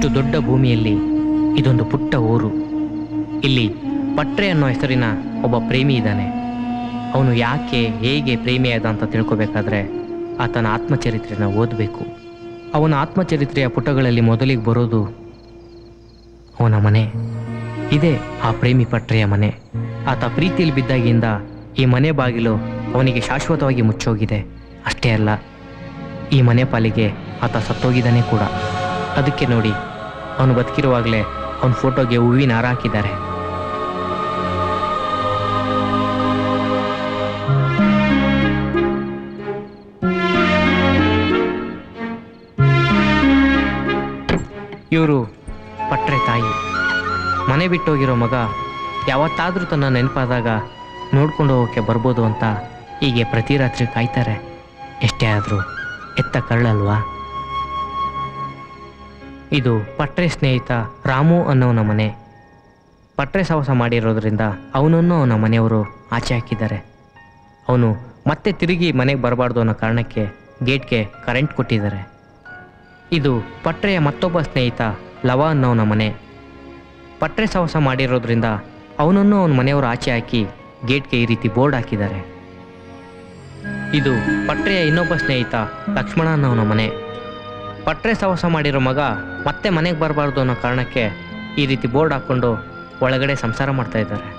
ಇಷ್ಟು ದೊಡ್ಡ ಭೂಮಿಯಲ್ಲಿ ಇದೊಂದು ಪುಟ್ಟ ಊರು. ಇಲ್ಲಿ ಪಟ್ರೆ ಅನ್ನೋ ಹೆಸರಿನ ಒಬ್ಬ ಪ್ರೇಮಿ ಇದ್ದಾನೆ. ಅವನು ಯಾಕೆ ಹೇಗೆ ಪ್ರೇಮಿಯಾದ ಅಂತ ತಿಳ್ಕೊಬೇಕಾದ್ರೆ ಆತನ ಆತ್ಮಚರಿತ್ರೆನ ಓದಬೇಕು. ಅವನ ಆತ್ಮಚರಿತ್ರೆಯ ಪುಟಗಳಲ್ಲಿ ಮೊದಲಿಗೆ ಬರೋದು ಅವನ ಮನೆ. ಇದೇ ಆ ಪ್ರೇಮಿ ಪಟ್ರೆಯ ಮನೆ. ಆತ ಪ್ರೀತಿಯಲ್ಲಿ ಬಿದ್ದಾಗಿಂದ ಈ ಮನೆ ಬಾಗಿಲು ಅವನಿಗೆ ಶಾಶ್ವತವಾಗಿ ಮುಚ್ಚೋಗಿದೆ. ಅಷ್ಟೇ ಅಲ್ಲ, ಈ ಮನೆ ಪಾಲಿಗೆ ಆತ ಸತ್ತೋಗಿದ್ದಾನೆ ಕೂಡ. ಅದಕ್ಕೆ ನೋಡಿ, ಅವನು ಬದುಕಿರುವಾಗಲೇ ಅವನ ಫೋಟೋಗೆ ಹೂವಿನ ಹಾರ ಹಾಕಿದ್ದಾರೆ. ಇವರು ಪಟ್ರೆ ತಾಯಿ. ಮನೆ ಬಿಟ್ಟೋಗಿರೋ ಮಗ ಯಾವತ್ತಾದರೂ ತನ್ನ ನೆನಪಾದಾಗ ನೋಡ್ಕೊಂಡು ಹೋಗೋಕ್ಕೆ ಬರ್ಬೋದು ಅಂತ ಹೀಗೆ ಪ್ರತಿ ರಾತ್ರಿ ಕಾಯ್ತಾರೆ. ಎಷ್ಟೇ ಆದರೂ ಎತ್ತ ಕರಳಲ್ವಾ. ಇದು ಪಟ್ರೆ ಸ್ನೇಹಿತ ರಾಮು ಅನ್ನೋನ ಮನೆ. ಪಟ್ರೆ ಸಹವಾಸ ಮಾಡಿರೋದ್ರಿಂದ ಅವನನ್ನು ಅವನ ಮನೆಯವರು ಆಚೆ ಹಾಕಿದ್ದಾರೆ. ಅವನು ಮತ್ತೆ ತಿರುಗಿ ಮನೆಗೆ ಬರಬಾರ್ದು ಅನ್ನೋ ಕಾರಣಕ್ಕೆ ಗೇಟ್ಗೆ ಕರೆಂಟ್ ಕೊಟ್ಟಿದ್ದಾರೆ. ಇದು ಪಟ್ರೆಯ ಮತ್ತೊಬ್ಬ ಸ್ನೇಹಿತ ಲವ ಅನ್ನೋನ ಮನೆ. ಪಟ್ರೆ ಸಹವಾಸ ಮಾಡಿರೋದ್ರಿಂದ ಅವನನ್ನು ಅವನ ಮನೆಯವರು ಆಚೆ ಹಾಕಿ ಗೇಟ್ಗೆ ಈ ರೀತಿ ಬೋರ್ಡ್ ಹಾಕಿದ್ದಾರೆ. ಇದು ಪಟ್ರೆಯ ಇನ್ನೊಬ್ಬ ಸ್ನೇಹಿತ ಲಕ್ಷ್ಮಣ ಅನ್ನೋನ ಮನೆ. ಪಟ್ರೆ ಸಹವಾಸ ಮಾಡಿರೋ ಮಗ ಮತ್ತೆ ಮನೆಗೆ ಬರಬಾರ್ದು ಅನ್ನೋ ಕಾರಣಕ್ಕೆ ಈ ರೀತಿ ಬೋರ್ಡ್ ಹಾಕ್ಕೊಂಡು ಒಳಗಡೆ ಸಂಸಾರ ಮಾಡ್ತಾ ಇದ್ದಾರೆ.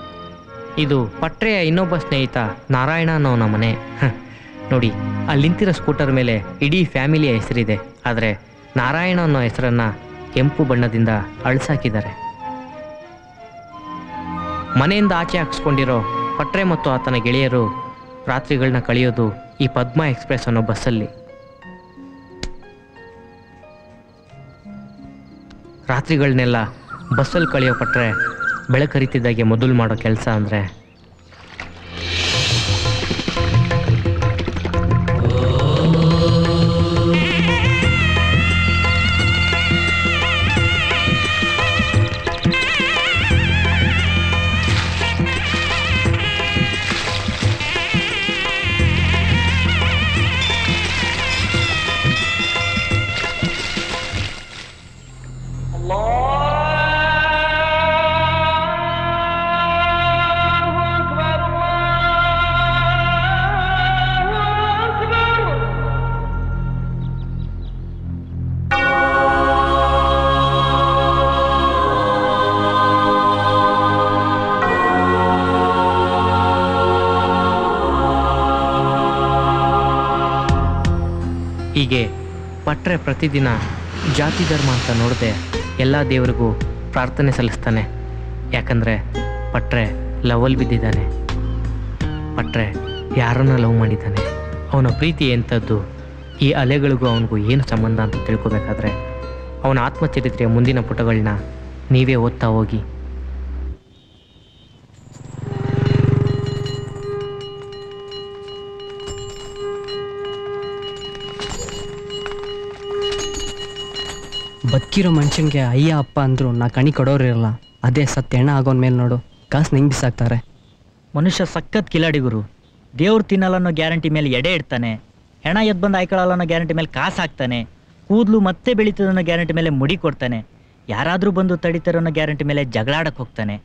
ಇದು ಪಟ್ರೆಯ ಇನ್ನೊಬ್ಬ ಸ್ನೇಹಿತ ನಾರಾಯಣ ಅನ್ನೋನ ಮನೆ. ನೋಡಿ, ಅಲ್ಲಿ ನಿಂತಿರೋ ಸ್ಕೂಟರ್ ಮೇಲೆ ಇಡೀ ಫ್ಯಾಮಿಲಿಯ ಹೆಸರಿದೆ. ಆದರೆ ನಾರಾಯಣ ಅನ್ನೋ ಹೆಸರನ್ನು ಕೆಂಪು ಬಣ್ಣದಿಂದ ಅಳಿಸಾಕಿದ್ದಾರೆ. ಮನೆಯಿಂದ ಆಚೆ ಹಾಕಿಸ್ಕೊಂಡಿರೋ ಪಟ್ರೆ ಮತ್ತು ಆತನ ಗೆಳೆಯರು ರಾತ್ರಿಗಳನ್ನ ಕಳೆಯೋದು ಈ ಪದ್ಮ ಎಕ್ಸ್ಪ್ರೆಸ್ ಅನ್ನೋ ಬಸ್ಸಲ್ಲಿ. ರಾತ್ರಿಗಳನ್ನೆಲ್ಲ ಬಸ್ಸಲ್ಲಿ ಕಳೆಯೋ ಪಟ್ರೆ ಬೆಳಕರಿತಿದ್ದಾಗೆ ಮೊದಲು ಮಾಡೋ ಕೆಲಸ ಅಂದರೆ ಹೀಗೆ ಪಟ್ರೆ ಪ್ರತಿದಿನ ಜಾತಿ ಧರ್ಮ ಅಂತ ನೋಡದೆ ಎಲ್ಲ ದೇವರಿಗೂ ಪ್ರಾರ್ಥನೆ ಸಲ್ಲಿಸ್ತಾನೆ. ಯಾಕಂದರೆ ಪಟ್ರೆ ಲವಲ್ಲಿ ಬಿದ್ದಿದ್ದಾನೆ. ಪಟ್ರೆ ಯಾರನ್ನ ಲವ್ ಮಾಡಿದ್ದಾನೆ, ಅವನ ಪ್ರೀತಿ ಎಂಥದ್ದು, ಈ ಅಲೆಗಳಿಗೂ ಅವನಿಗೂ ಏನು ಸಂಬಂಧ ಅಂತ ತಿಳ್ಕೊಬೇಕಾದ್ರೆ ಅವನ ಆತ್ಮಚರಿತ್ರೆಯ ಮುಂದಿನ ಪುಟಗಳನ್ನ ನೀವೇ ಓದ್ತಾ ಹೋಗಿ. ಬದುಕಿರೋ ಮನುಷ್ಯನಿಗೆ ಅಯ್ಯ ಅಪ್ಪ ಅಂದರು ನಾ ಕಣಿ ಕೊಡೋರಿರಲ್ಲ. ಅದೇ ಸತ್ಯ ಹೆಣ ಆಗೋನ್ ಮೇಲೆ ನೋಡು, ಕಾಸು ಹೆಂಗೆ ಬಿಸಾಕ್ತಾರೆ. ಮನುಷ್ಯ ಸಖತ್ ಕಿಲಾಡಿ ಗುರು. ದೇವ್ರು ತಿನ್ನಲ್ಲ ಅನ್ನೋ ಗ್ಯಾರಂಟಿ ಮೇಲೆ ಎಡೆ ಇಡ್ತಾನೆ. ಹೆಣ ಎದ್ದು ಬಂದು ಆಯ್ಕೊಳ್ಳಲ್ಲ ಅನ್ನೋ ಗ್ಯಾರಂಟಿ ಮೇಲೆ ಕಾಸು ಹಾಕ್ತಾನೆ. ಕೂದಲು ಮತ್ತೆ ಬೆಳೀತದೆ ಅನ್ನೋ ಗ್ಯಾರಂಟಿ ಮೇಲೆ ಮುಡಿ ಕೊಡ್ತಾನೆ. ಯಾರಾದರೂ ಬಂದು ತಡಿತಾರೆ ಅನ್ನೋ ಗ್ಯಾರಂಟಿ ಮೇಲೆ ಜಗಳಾಡಕ್ಕೆ ಹೋಗ್ತಾನೆ.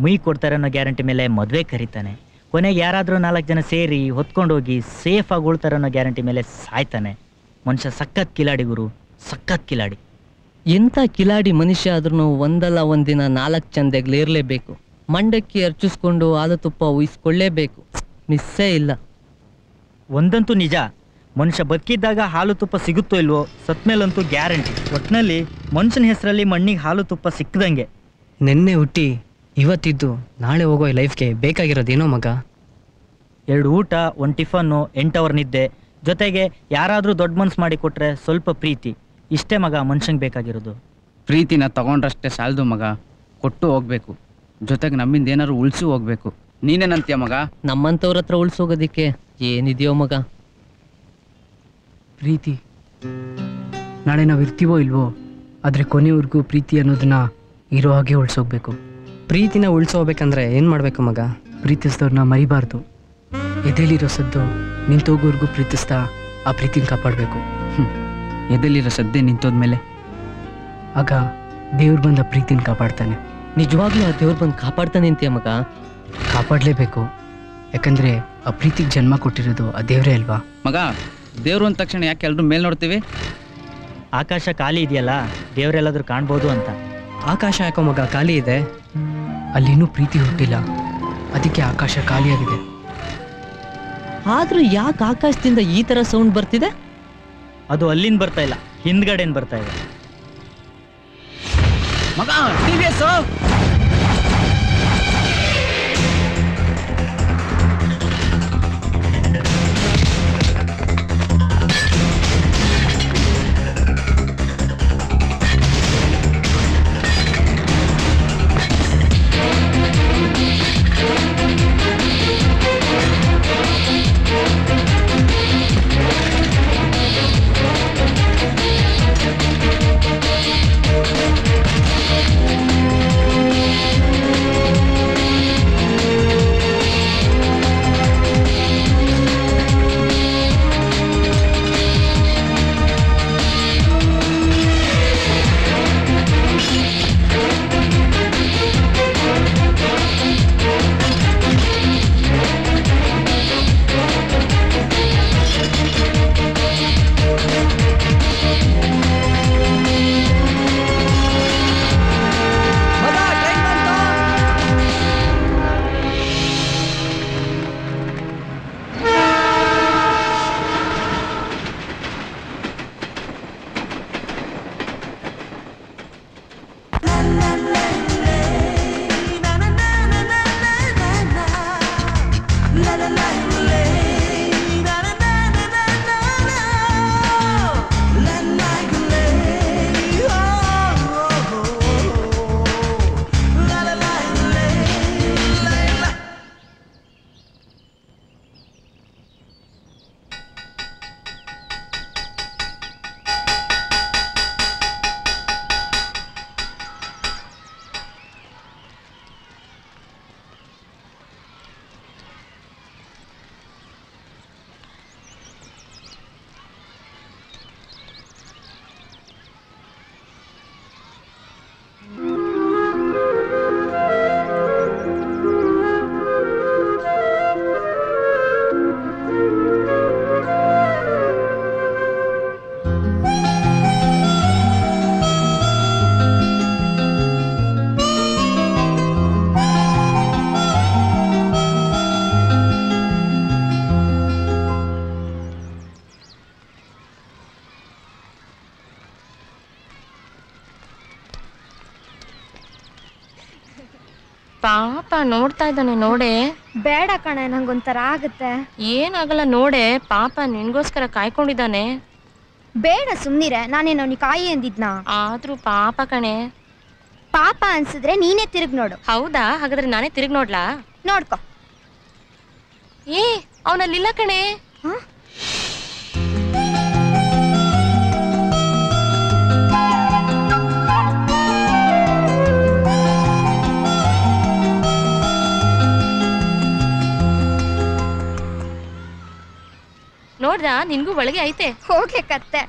ಮುಯಿ ಕೊಡ್ತಾರೆ ಅನ್ನೋ ಗ್ಯಾರಂಟಿ ಮೇಲೆ ಮದುವೆ ಕರೀತಾನೆ. ಕೊನೆಗೆ ಯಾರಾದರೂ 4 ಜನ ಸೇರಿ ಹೊತ್ಕೊಂಡೋಗಿ ಸೇಫಾಗಿ ಉಳ್ತಾರೆ ಅನ್ನೋ ಗ್ಯಾರಂಟಿ ಮೇಲೆ ಸಾಯ್ತಾನೆ. ಮನುಷ್ಯ ಸಖತ್ ಕಿಲಾಡಿ ಗುರು, ಸಖತ್ ಕಿಲಾಡಿ. ಎಂಥ ಕಿಲಾಡಿ ಮನುಷ್ಯ ಆದ್ರೂ ಒಂದಲ್ಲ ಒಂದಿನ 4 ಚಂದೆಗ್ಲೇರ್ಲೇಬೇಕು. ಮಂಡಕ್ಕಿ ಅರ್ಚಿಸ್ಕೊಂಡು ಆದ ತುಪ್ಪ ಉಯಿಸ್ಕೊಳ್ಳೇಬೇಕು. ಮಿಸ್ಸೇ ಇಲ್ಲ. ಒಂದಂತೂ ನಿಜ, ಮನುಷ್ಯ ಬದುಕಿದ್ದಾಗ ಹಾಲು ತುಪ್ಪ ಸಿಗುತ್ತೋ ಇಲ್ವೋ, ಸತ್ಮೇಲಂತೂ ಗ್ಯಾರಂಟಿ. ಒಟ್ಟಿನಲ್ಲಿ ಮನುಷ್ಯನ ಹೆಸರಲ್ಲಿ ಮಣ್ಣಿಗೆ ಹಾಲು ತುಪ್ಪ ಸಿಕ್ಕದಂಗೆ. ನೆನ್ನೆ ಹುಟ್ಟಿ ಇವತ್ತಿದ್ದು ನಾಳೆ ಹೋಗೋ ಲೈಫ್ಗೆ ಬೇಕಾಗಿರೋದೇನೋ ಮಗ. 2 ಊಟ, 1 ಟಿಫನ್ನು, 8 ಅವರ್ ನಿದ್ದೆ, ಜೊತೆಗೆ ಯಾರಾದರೂ ದೊಡ್ಡ ಮನ್ಸು ಮಾಡಿ ಕೊಟ್ರೆ ಸ್ವಲ್ಪ ಪ್ರೀತಿ. ಇಷ್ಟೇ ಮಗ ಮನುಷ್ಯಂಗೆ ಬೇಕಾಗಿರೋದು. ಪ್ರೀತಿನ ತಗೊಂಡ್ರಷ್ಟೇ ಸಾಲದು ಮಗ, ಕೊಟ್ಟು ಹೋಗ್ಬೇಕು. ಜೊತೆಗೆ ನಮ್ಮಿಂದ ಏನಾದ್ರು ಉಳಿಸಿ ಹೋಗ್ಬೇಕು. ನೀನೇನಂತೀಯ ಮಗ? ನಮ್ಮಂಥವ್ರ ಹತ್ರ ಉಳಿಸೋಗೋದಿಕ್ಕೆ ಏನಿದೆಯೋ ಮಗ. ಪ್ರೀತಿ ನಾಳೆ ನಾವು ಇರ್ತೀವೋ ಇಲ್ವೋ, ಆದರೆ ಕೊನೆವರೆಗೂ ಪ್ರೀತಿ ಅನ್ನೋದನ್ನ ಇರೋ ಹಾಗೆ ಉಳಿಸೋಗ್ಬೇಕು. ಪ್ರೀತಿನ ಉಳಿಸೋಗ್ಬೇಕಂದ್ರೆ ಏನು ಮಾಡಬೇಕು ಮಗ? ಪ್ರೀತಿಸಿದವ್ರನ್ನ ಮರಿಬಾರ್ದು. ಎದೆಲಿರೋ ಸದ್ದು ನಿಂತೋಗೋರ್ಗೂ ಪ್ರೀತಿಸ್ತಾ ಆ ಪ್ರೀತಿನ ಕಾಪಾಡಬೇಕು. ಎದೆಲಿರೋ ಸದ್ದೆ ನಿಂತೋದ್ಮೇಲೆ ಆಗ ದೇವ್ರು ಬಂದ ಪ್ರೀತಿನ ಕಾಪಾಡ್ತಾನೆ. ನಿಜವಾಗ್ಲೂ ಆ ದೇವ್ರು ಬಂದು ಕಾಪಾಡ್ತಾನೆ ಅಂತೀಯ ಮಗ? ಕಾಪಾಡಲೇಬೇಕು, ಯಾಕಂದರೆ ಆ ಪ್ರೀತಿಗೆ ಜನ್ಮ ಕೊಟ್ಟಿರೋದು ಆ ದೇವರೇ ಅಲ್ವಾ? ಮಗ, ದೇವ್ರು ಅಂದ ತಕ್ಷಣ ಯಾಕೆ ಎಲ್ಲರೂ ಮೇಲ್ ನೋಡ್ತೀವಿ? ಆಕಾಶ ಖಾಲಿ ಇದೆಯಲ್ಲ, ದೇವರೆಲ್ಲಾದ್ರೂ ಕಾಣ್ಬೋದು ಅಂತ. ಆಕಾಶ ಯಾಕೋ ಮಗ ಖಾಲಿ ಇದೆ? ಅಲ್ಲಿನ್ನೂ ಪ್ರೀತಿ ಹುಟ್ಟಿಲ್ಲ, ಅದಕ್ಕೆ ಆಕಾಶ ಖಾಲಿಯಾಗಿದೆ. ಆದ್ರೂ ಯಾಕೆ ಆಕಾಶದಿಂದ ಈ ತರ ಸೌಂಡ್ ಬರ್ತಿದೆ? ಅದು ಅಲ್ಲಿಂದ ಬರ್ತಾ ಇಲ್ಲ, ಹಿಂದ್ಗಡೆನ್ ಬರ್ತಾ ಇದೆ. ಮಗ, TVS ಪಾಪ ನೋಡ್ತಾ ಇದ್ದಾನೆ ನೋಡೆ. ಬೇಡ ಕಣೆ, ನಂಗೊಂಥರ ಆಗುತ್ತೆ. ಏನಾಗಲ್ಲ ನೋಡೆ, ಪಾಪ ನಿನ್ಗೋಸ್ಕರ ಕಾಯ್ಕೊಂಡಿದ್ದಾನೆ. ಬೇಡ ಸುಮ್ನಿರೆ, ನಾನೇನು ಅವ್ನಿಗೆ ಕಾಯಿ ಅಂದಿದ್ನಾ? ಆದ್ರೂ ಪಾಪ ಕಣೆ. ಪಾಪ ಅನ್ಸಿದ್ರೆ ನೀನೇ ತಿರುಗ್ ನೋಡು. ಹೌದಾ? ಹಾಗಾದ್ರೆ ನಾನೇ ತಿರುಗ್ ನೋಡ್ಲಾ? ನೋಡ್ಕೊ. ಏ, ಅವನಲ್ಲಿಲ್ಲ ಕಣೆ. ನೋಡ್ದ, ನಿನ್ಗೂ ಒಳಗೆ ಐತೆ. ಹೋಗ್ಲೆ ಕತ್ತೆ.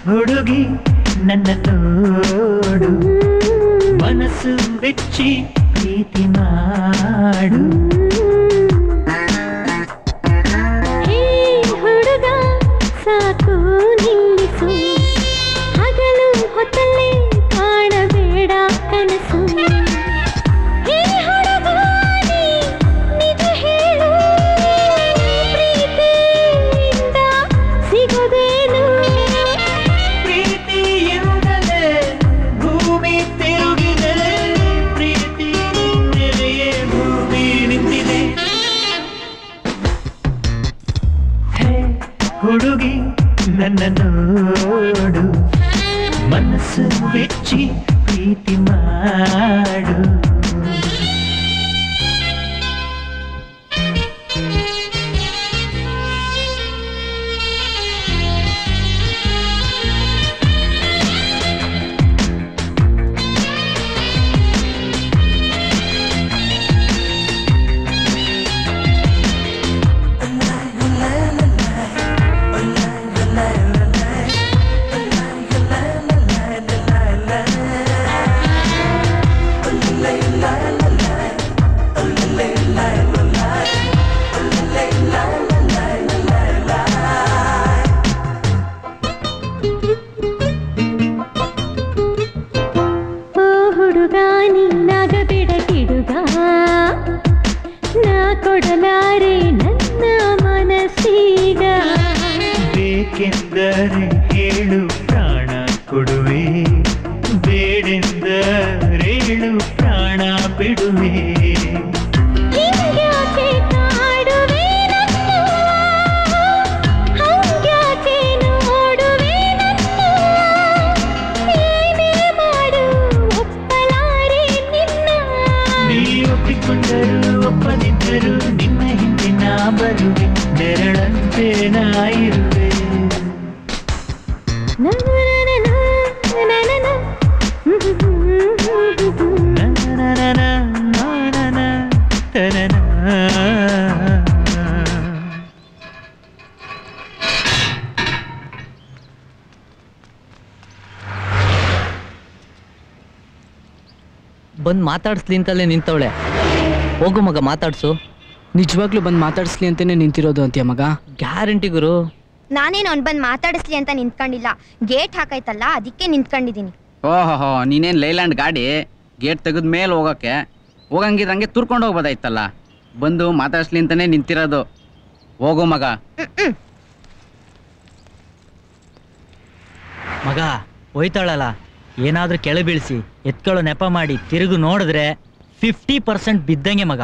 ಹುಡುಗಿ ನನ್ನ ನೋಡು, ಮನಸ್ಸು ಬೆಚ್ಚಿ ಪ್ರೀತಿ ಮಾಡು. ಹುಡುಗ ಸಾಕು ನಿಲ್ಲಿಸು, ಹಗಲು ಹೊತ್ತಲ್ಲೇ ಕಾಣಬೇಡ ಕನಸು. ನಿಜ ಹೇಳು, ಪ್ರೀತಿಯಿಂದ ಸಿಗೋದೇನು? ಪ್ರೀತಿಯಿಂದಲೇ ಭೂಮಿ ತಿರುಗಿ ಹುಡುಗಿ ನನ್ನ ನೋಡು ಮನಸ್ಸು ಬೆಚ್ಚಿ ಪ್ರೀತಿ ಮಾಡು ಬೇಕೆಂದರೆ ಹೇಳು ಪ್ರಾಣ ಕೊಡುವೆ ಬೇಡೆಂದರೇಳು ಪ್ರಾಣ ಬಿಡುವೆ ನೀ ಒಪ್ಪಿಕೊಂಡರು ಒಪ್ಪದಿದ್ದರು ನಿನ್ನ ಹಿಂದೆ ನಾ ಬರುವೆ ನೆರಳಂತೆ ನಾ ಇರುವೆ ಬಂದು ಮಾತಾಡಿಸ್ಲಿ ಅಂತಲೇ ನಿಂತವಳೆ. ಹೋಗು ಮಗ ಮಾತಾಡ್ಸು. ನಿಜವಾಗ್ಲೂ ಬಂದು ಮಾತಾಡಿಸ್ಲಿ ಅಂತಾನೆ ನಿಂತಿರೋದು ಅಂತೀಯ ಮಗ? ಗ್ಯಾರಂಟಿ ಗುರು. ನಾನೇನು ಅವ್ನು ಬಂದು ಮಾತಾಡಿಸ್ಲಿ ಅಂತ ನಿಂತ್ಕೊಂಡಿಲ್ಲ, ಗೇಟ್ ಹಾಕೈತಲ್ಲ ಅದಕ್ಕೆ ನಿಂತ್ಕೊಂಡಿದ್ದೀನಿ. ಓಹೋ ನೀನೇನು ಲೈಲ್ಯಾಂಡ್ ಗಾಡಿ ಗೇಟ್ ತೆಗೆದ ಮೇಲೆ ಹೋಗೋಕ್ಕೆ ಹೋಗಂಗಿದ್ರಂಗೆ ತುರ್ಕೊಂಡು ಹೋಗ್ಬೋದಾಯ್ತಲ್ಲ. ಬಂದು ಮಾತಾಡಿಸ್ಲಿ ಅಂತಾನೆ ನಿಂತಿರೋದು. ಹೋಗು ಮಗ. ಮಗ ಹೋಯ್ತಾಳಲ್ಲ, ಏನಾದ್ರೂ ಕೆಳ ಬೀಳಿಸಿ ಎತ್ಕೊಳ್ಳೋ ನೆಪ ಮಾಡಿ ತಿರುಗು ನೋಡಿದ್ರೆ 50% ಬಿದ್ದಂಗೆ ಮಗ.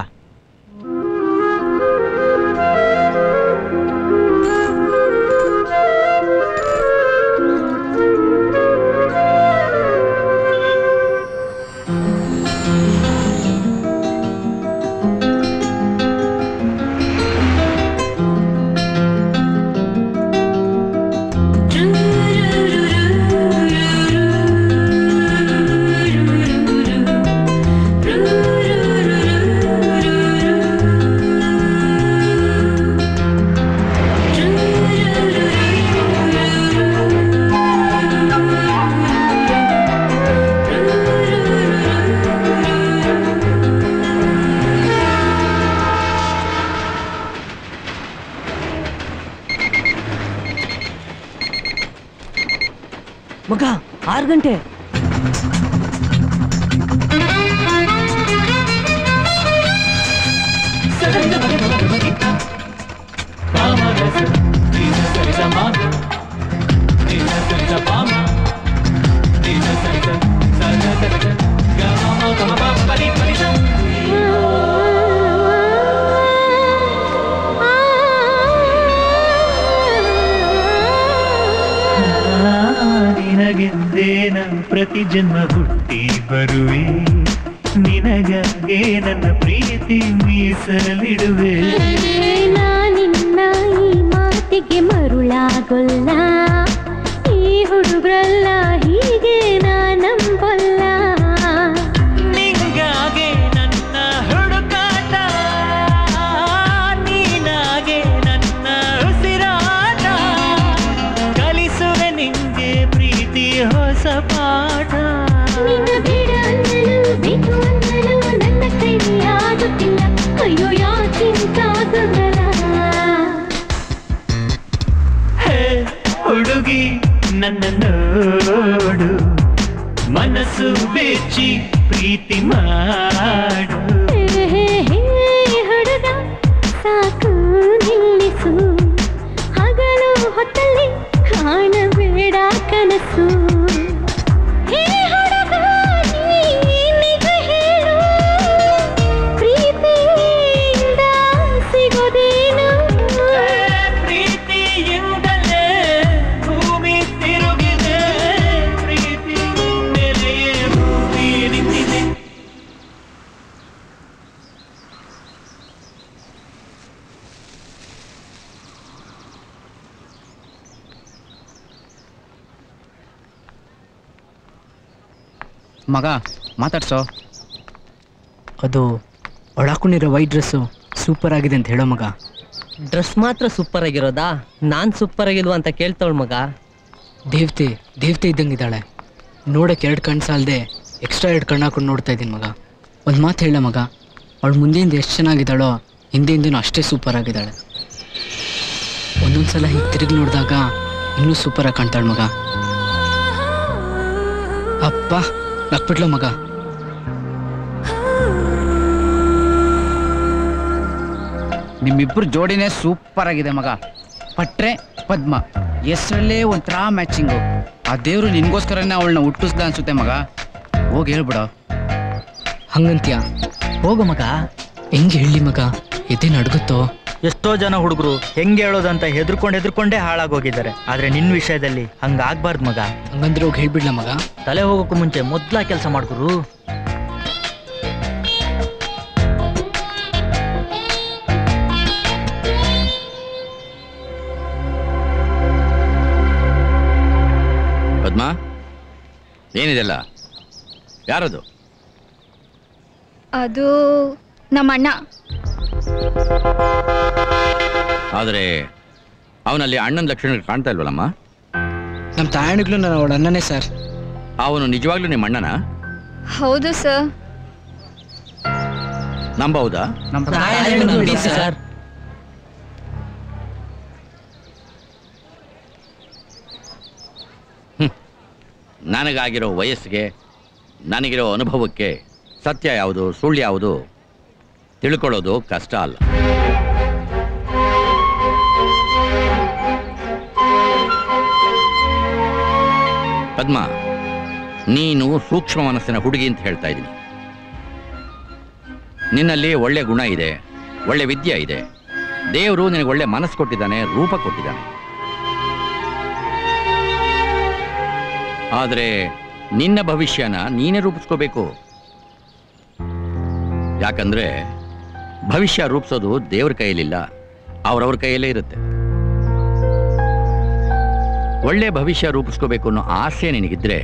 ಮಗ 6 ಗಂಟೆ. ನಿನಗೆಂದೇನ ಪ್ರತಿ ಜನ್ಮ ಹುಟ್ಟಿ ಬರುವೆ, ನಿನಗಾಗೆ ನನ್ನ ಪ್ರೀತಿ ಮೀಸಲಿಡುವೆ. ನಾನಿನ್ನ ಈ ಮಾತಿಗೆ ಮರುಳಾಗೊಲ್ಲ, ಈ ಹುಡುಗ್ರಲ್ಲ ಹೀಗೆ ನಾನಂಬಲ್ಲ. ನಿನಗಾಗೆ ನನ್ನ ಹುಡುಕಾಟ, ನೀನಾಗೆ ನನ್ನ ಉಸಿರಾಟ, ಕಲಿಸುವೆ ನಿಂಗೆ ಪ್ರೀತಿ ಹೊಸ ಪಾಠ. ನಿನ್ನ ಬಿಡ ಅನ್ನಲು ಬೇಕು ಅನ್ನಲು ನನ್ನ ಕೈಲಿ ಆಗುತ್ತಿಲ್ಲ, ಅಯ್ಯೋ ಯಾಕಿಂತಾಗಲ್ಲ. ಹೇ ಹುಡುಗಿ ನನ್ನ ನೋಡು, ಮನಸ್ಸು ಬೆಚ್ಚಿ ಪ್ರೀತಿ ಮಾಡು. ಹುಡುಗ ಸಾಕು ನಿಲ್ಲಿಸು, ಹಗಲು ಹೊತ್ತಲ್ಲಿ ಕಾಣಬೇಡ ಕನಸು. ಹೇ ಹುಡುಗ ನಿಜ ಹೇಳು, ಪ್ರೀತಿಯಿಂದ ಸಿಗೋದೇನು? ಪ್ರೀತಿಯಿಂದ ಮಗ ಮಾತಾಡ್ಸೋ. ಅದು ಒಳಕೊಂಡಿರೋ ವೈಟ್ ಡ್ರೆಸ್ಸು ಸೂಪರ್ ಆಗಿದೆ ಅಂತ ಹೇಳೋ ಮಗ. ಡ್ರೆಸ್ ಮಾತ್ರ ಸೂಪರ್ ಆಗಿರೋದಾ? ನಾನ್ ಸೂಪರ್ ಆಗಿಲ್ವಾ ಅಂತ ಕೇಳ್ತಾವಳು ಮಗ. ದೇವತೆ ಇದ್ದಂಗಿದ್ದಾಳೆ. ನೋಡಕ್ಕೆ 2 ಕಣ್ಣು ಸಾಲದೆ ಎಕ್ಸ್ಟ್ರಾ 2 ಕಣ್ಣು ಹಾಕೊಂಡು ನೋಡ್ತಾ ಇದ್ದೀನಿ ಮಗ. ಒಂದು ಮಾತು ಹೇಳ ಮಗ, ಅವಳು ಮುಂದೆಯಿಂದ ಎಷ್ಟು ಚೆನ್ನಾಗಿದ್ದಾಳೋ ಹಿಂದೆಯಿಂದನೂ ಅಷ್ಟೇ ಸೂಪರ್ ಆಗಿದ್ದಾಳೆ. ಒಂದೊಂದ್ಸಲ ಹೀಗೆ ತಿರುಗಿ ನೋಡಿದಾಗ ಇನ್ನೂ ಸೂಪರಾಗಿ ಕಾಣ್ತಾಳೆ ಮಗ. ಅಪ್ಪ ನಕ್ಬಿಟ್ಲ ಮಗ. ನಿಮ್ಮಿಬ್ಬರು ಜೋಡಿನೇ ಸೂಪರ್ ಆಗಿದೆ ಮಗ. ಪಟ್ರೆ ಪದ್ಮ ಹೆಸರಲ್ಲೇ ಒಂಥರ ಮ್ಯಾಚಿಂಗು. ಆ ದೇವರು ನಿನ್ಗೋಸ್ಕರನೇ ಅವಳನ್ನ ಹುಟ್ಟಿಸ್ದ ಅನ್ಸುತ್ತೆ ಮಗ. ಹೋಗಿ ಹೇಳ್ಬಿಡ. ಹಂಗಂತ್ಯ? ಹೋಗು ಮಗ. ಹೆಂಗೆ ಹೇಳಿ ಮಗ, ಎದೆ ನಡ್ಗುತ್ತೋ. ಎಷ್ಟೋ ಜನ ಹುಡುಗರು ಹೆಂಗೆ ಹೇಳೋದಂತ ಹೆದರ್ಕೊಂಡೇ ಹಾಳಾಗೋಗಿದ್ದಾರೆ. ಆದ್ರೆ ನಿನ್ನ ವಿಷಯದಲ್ಲಿ ಹಂಗಾಗ್ಬಾರ್ದು ಮಗ. ಹಂಗಂದ್ರೆ ಹೋಗಿ ಹೇಳ್ಬಿಡ್ಲ ಮಗ? ತಲೆ ಹೋಗೋಕ್ಕೂ ಮುಂಚೆ ಮೊದ್ಲ ಕೆಲಸ ಮಾಡ್ಕೊರು. ಪದ್ಮ, ಏನಿದೆಲ್ಲ? ಯಾರದು? ಅದು ನಮ್ಮ ಅಣ್ಣ. ಆದರೆ ಅವನಲ್ಲಿ ಅಣ್ಣನ ಲಕ್ಷಣಗಳು ಕಾಣ್ತಾ ಇಲ್ವಲ್ಲಮ್ಮ? ನಮ್ಮ ತಾಯಣಿಗ್ಲು ನಾನು ಅವಳ ಅಣ್ಣನೇ ಸರ್. ಅವನು ನಿಜವಾಗ್ಲೂ ನಿಮ್ಮ ಅಣ್ಣನ? ಹೌದು ಸರ್. ನಂಬಬಹುದಾ? ಸರ್, ನನಗಾಗಿರೋ ವಯಸ್ಸಿಗೆ, ನನಗಿರೋ ಅನುಭವಕ್ಕೆ ಸತ್ಯ ಯಾವುದು ಸುಳ್ಳು ಯಾವುದು ತಿಳ್ಕೊಳ್ಳೋದು ಕಷ್ಟ ಅಲ್ಲ. ಪದ್ಮ, ನೀನು ಸೂಕ್ಷ್ಮ ಮನಸ್ಸಿನ ಹುಡುಗಿ ಅಂತ ಹೇಳ್ತಾ ಇದ್ದೀನಿ. ನಿನ್ನಲ್ಲಿ ಒಳ್ಳೆ ಗುಣ ಇದೆ, ಒಳ್ಳೆ ವಿದ್ಯೆ ಇದೆ. ದೇವರು ನಿನಗೆ ಒಳ್ಳೆ ಮನಸ್ಸು ಕೊಟ್ಟಿದ್ದಾನೆ, ರೂಪ ಕೊಟ್ಟಿದ್ದಾನೆ. ಆದರೆ ನಿನ್ನ ಭವಿಷ್ಯನ ನೀನೇ ರೂಪಿಸ್ಕೋಬೇಕು. ಯಾಕಂದ್ರೆ ಭವಿಷ್ಯ ರೂಪಿಸೋದು ದೇವ್ರ ಕೈಯಲ್ಲಿಲ್ಲ, ಅವ್ರವ್ರ ಕೈಯಲ್ಲೇ ಇರುತ್ತೆ. ಒಳ್ಳೆ ಭವಿಷ್ಯ ರೂಪಿಸ್ಕೋಬೇಕು ಅನ್ನೋ ಆಸೆ ನಿನಗಿದ್ರೆ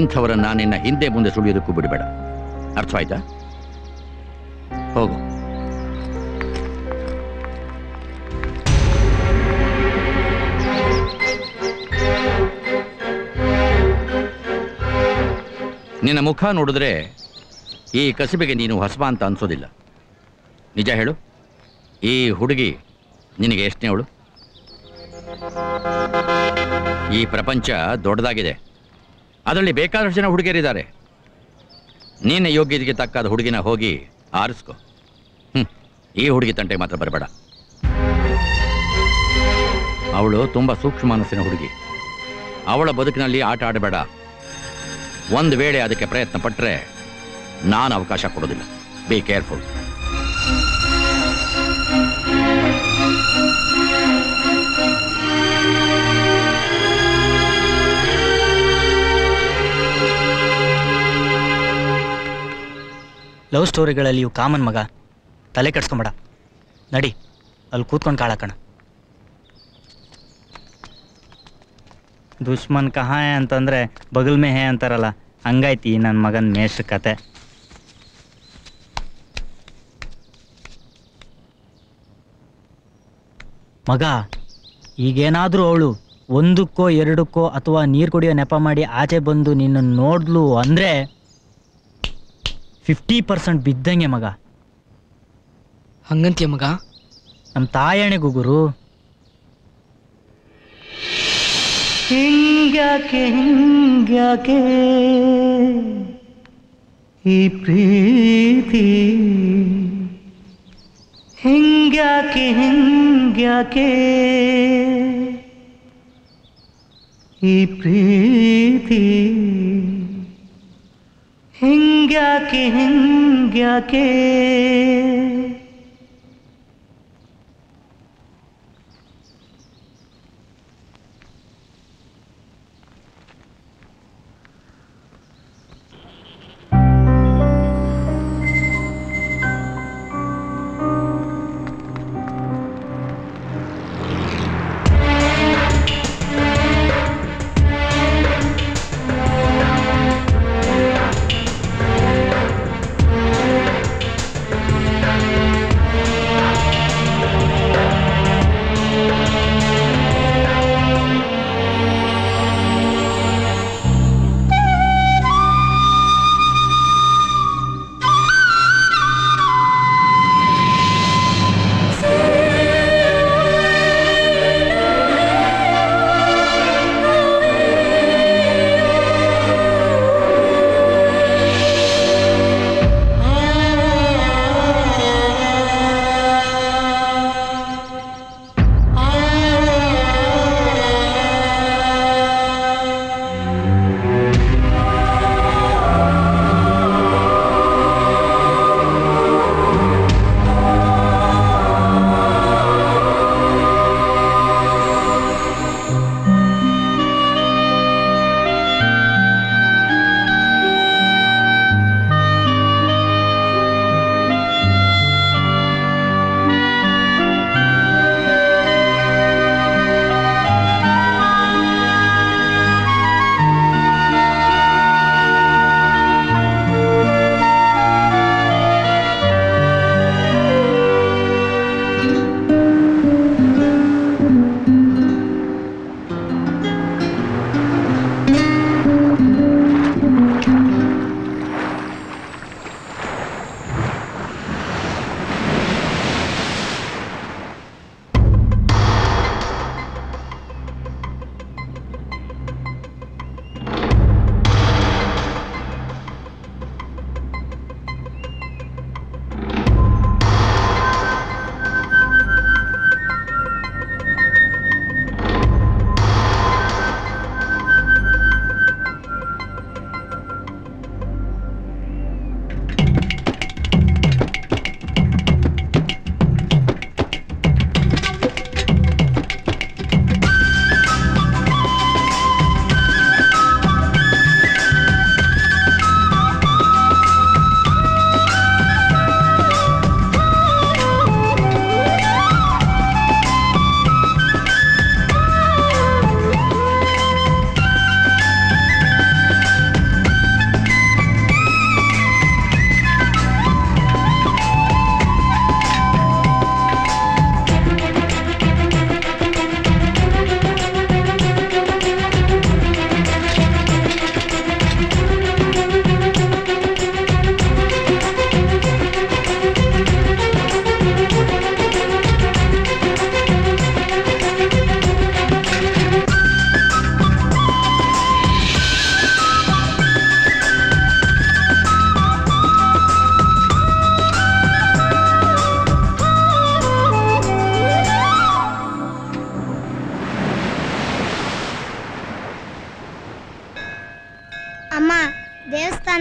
ಇಂಥವರನ್ನ ನಿನ್ನ ಹಿಂದೆ ಮುಂದೆ ಸುಳಿಯೋದಕ್ಕೂ ಬಿಡಬೇಡ. ಅರ್ಥವಾಯ್ತಾ? ಹೋಗು. ನಿನ್ನ ಮುಖ ನೋಡಿದ್ರೆ ಈ ಕಸಿಬೆಗೆ ನೀನು ಹೊಸಬ ಅಂತ ಅನ್ಸೋದಿಲ್ಲ. ನಿಜ ಹೇಳು, ಈ ಹುಡುಗಿ ನಿನಗೆ ಎಷ್ಟನೇವಳು? ಈ ಪ್ರಪಂಚ ದೊಡ್ಡದಾಗಿದೆ, ಅದರಲ್ಲಿ ಬೇಕಾದಷ್ಟು ಜನ ಹುಡುಗಿಯರಿದ್ದಾರೆ. ನಿನ್ನ ಯೋಗ್ಯತೆಗೆ ತಕ್ಕಾದ ಹುಡುಗಿನ ಹೋಗಿ ಆರಿಸ್ಕೊ. ಈ ಹುಡುಗಿ ತಂಟೆ ಮಾತ್ರ ಬರಬೇಡ. ಅವಳು ತುಂಬ ಸೂಕ್ಷ್ಮ ಮನಸ್ಸಿನ ಹುಡುಗಿ. ಅವಳ ಬದುಕಿನಲ್ಲಿ ಆಟ ಆಡಬೇಡ. ಒಂದು ವೇಳೆ ಅದಕ್ಕೆ ಪ್ರಯತ್ನ ಪಟ್ಟರೆ ನಾನು ಅವಕಾಶ ಕೊಡೋದಿಲ್ಲ. Be careful. ಲವ್ ಸ್ಟೋರಿಗಳಲ್ಲಿ ಇವು ಕಾಮನ್ ಮಗ, ತಲೆ ಕೆಡ್ಸ್ಕೊಂಬೇಡ. ನಡಿ, ಅಲ್ಲಿ ಕೂತ್ಕೊಂಡು ಕಾಳಕಣ. ದುಶ್ಮನ್ ಕಹಾ ಹೇ ಅಂತಂದ್ರೆ ಬಗಲ್ ಮೇ ಹೇ ಅಂತಾರಲ್ಲ, ಹಂಗಾಯ್ತಿ ನನ್ನ ಮಗನ ಮೇಷ್ಟ್ರ ಕತೆ. ಮಗ, ಈಗೇನಾದರೂ ಅವಳು ಒಂದಕ್ಕೋ ಎರಡಕ್ಕೋ ಅಥವಾ ನೀರು ಕುಡಿಯೋ ನೆಪ ಮಾಡಿ ಆಚೆ ಬಂದು ನಿನ್ನ ನೋಡ್ಲು ಅಂದರೆ 50% ಬಿದ್ದಂಗೆ ಮಗ. ಹಂಗಂತೀಯ ಮಗ? ನಮ್ಮ ತಾಯಣೆಗೂ ಗುರು. ಹಿಂಗ್ಯಾಕೆ ಹಿಂಗ್ಯಾಕೆ ಈ ಪ್ರೀತಿ, ಹಿಂಗ್ಯಾಕೆ ಹಿಂಗ್ಯಾಕೆ ಈ ಪ್ರೀತಿ, ಹಿಂಗ್ಯಾಕೆ ಹಿಂಗ್ಯಾಕೆ.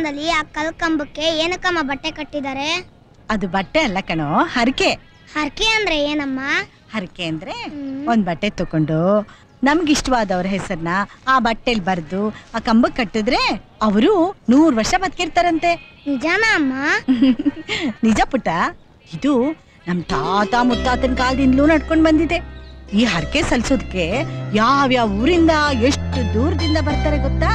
ದೇವಸ್ಥಾನದಲ್ಲಿ ಆ ಕಲ್ಕಂಬಕ್ಕೆ ಏನಕ್ಕಮ್ಮ ಬಟ್ಟೆ ಕಟ್ಟಿದ್ದಾರೆ? ಅದು ಬಟ್ಟೆ ಅಲ್ಲ ಕಣೋ, ಹರಕೆ. ಹರಕೆ ಅಂದ್ರೆ ಏನಮ್ಮ? ಹರಕೆ ಅಂದ್ರೆ ಒಂದ್ ಬಟ್ಟೆ ತಕೊಂಡು ನಮ್ಗಿಷ್ಟವಾದವ್ರ ಹೆಸರನ್ನ ಆ ಬಟ್ಟೆಲಿ ಬರ್ದು ಆ ಕಂಬಕ್ಕೆ ಕಟ್ಟಿದ್ರೆ ಅವರು 100 ವರ್ಷ ಬದುಕಿರ್ತಾರಂತೆ. ನಿಜಾನಾ ಅಮ್ಮ? ನಿಜ ಪುಟ್ಟ. ಇದು ನಮ್ ತಾತ ಮುತ್ತಾತನ ಕಾಲದಿಂದಲೂ ನಡ್ಕೊಂಡ್ ಬಂದಿದೆ. ಈ ಹರಕೆ ಸಲ್ಸೋದಕ್ಕೆ ಯಾವ್ಯಾವ ಊರಿಂದ ಎಷ್ಟು ದೂರದಿಂದ ಬರ್ತಾರೆ ಗೊತ್ತಾ?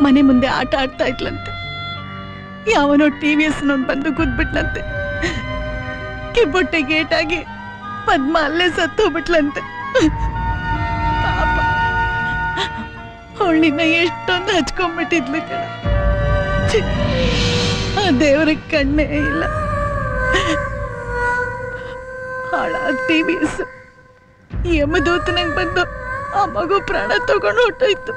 ಮನೆ ಮುಂದೆ ಆಟ ಆಡ್ತಾ ಇದ್ಲಂತೆ. ಯಾವನೋ TVS ಬಂದು ಗುದ್ಬಿಟ್ಲಂತೆ. ಕಿಬ್ಬೊಟ್ಟೆ ಗೇಟಾಗಿ ಪದ್ಮ ಅಲ್ಲೇ ಸತ್ತೋಗ್ಬಿಟ್ಲಂತೆ. ಪಾಪ ಅವಳಿನ ಎಷ್ಟೊಂದು ಹಚ್ಕೊಂಡ್ಬಿಟ್ಟಿದ್ಲು ಕಣ. ಆ ದೇವ್ರ ಕಣ್ಣೇ ಇಲ್ಲ. ಹಾಳಾದ TVS ಯಮದೂತನಂಗ್ ಬಂದು ಆ ಮಗು ಪ್ರಾಣ ತಗೊಂಡು ಹೊಟ್ಟೋಯ್ತು.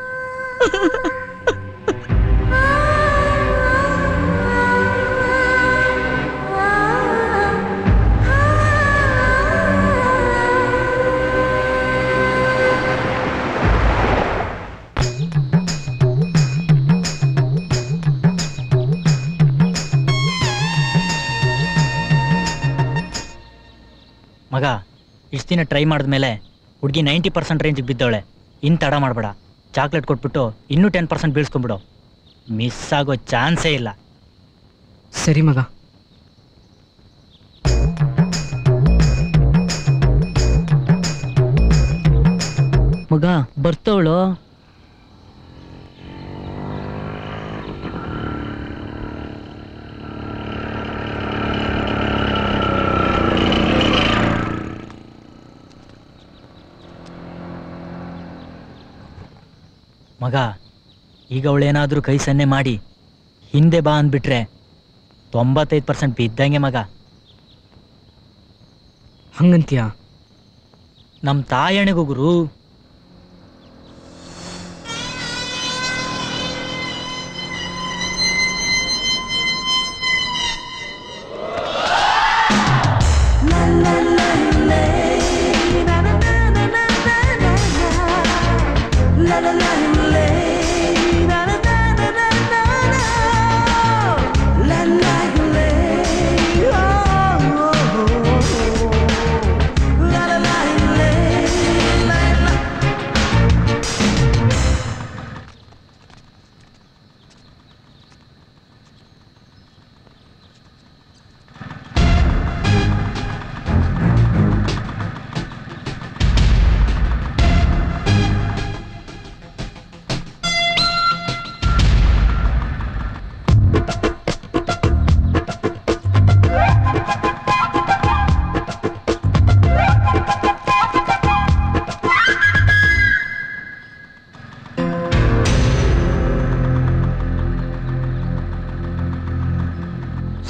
ಮಗ, ಇಷ್ಟು ದಿನ ಟ್ರೈ ಮಾಡಿದ್ಮೇಲೆ ಹುಡುಗಿ 90% ರೇಂಜಿಗೆ ಬಿದ್ದವಳೆ. ಇನ್ನು ತಡ ಮಾಡಬೇಡ. ಚಾಕ್ಲೇಟ್ ಕೊಟ್ಬಿಟ್ಟು ಇನ್ನೂ 10% ಬೀಳ್ಸ್ಕೊಂಡ್ಬಿಡು. ಮಿಸ್ ಆಗೋ ಚಾನ್ಸೇ ಇಲ್ಲ. ಸರಿ ಮಗ. ಮಗ ಬರ್ತವಳು. ಮಗ, ಈಗ ಅವಳೇನಾದರೂ ಕೈ ಸನ್ನೆ ಮಾಡಿ ಹಿಂದೆ ಬಾ ಅಂದ್ಬಿಟ್ರೆ 95% ಬಿದ್ದಂಗೆ ಮಗ. ಹಂಗಂತೀಯ? ನಮ್ಮ ತಾಯಣೆಗೂ ಗುರು.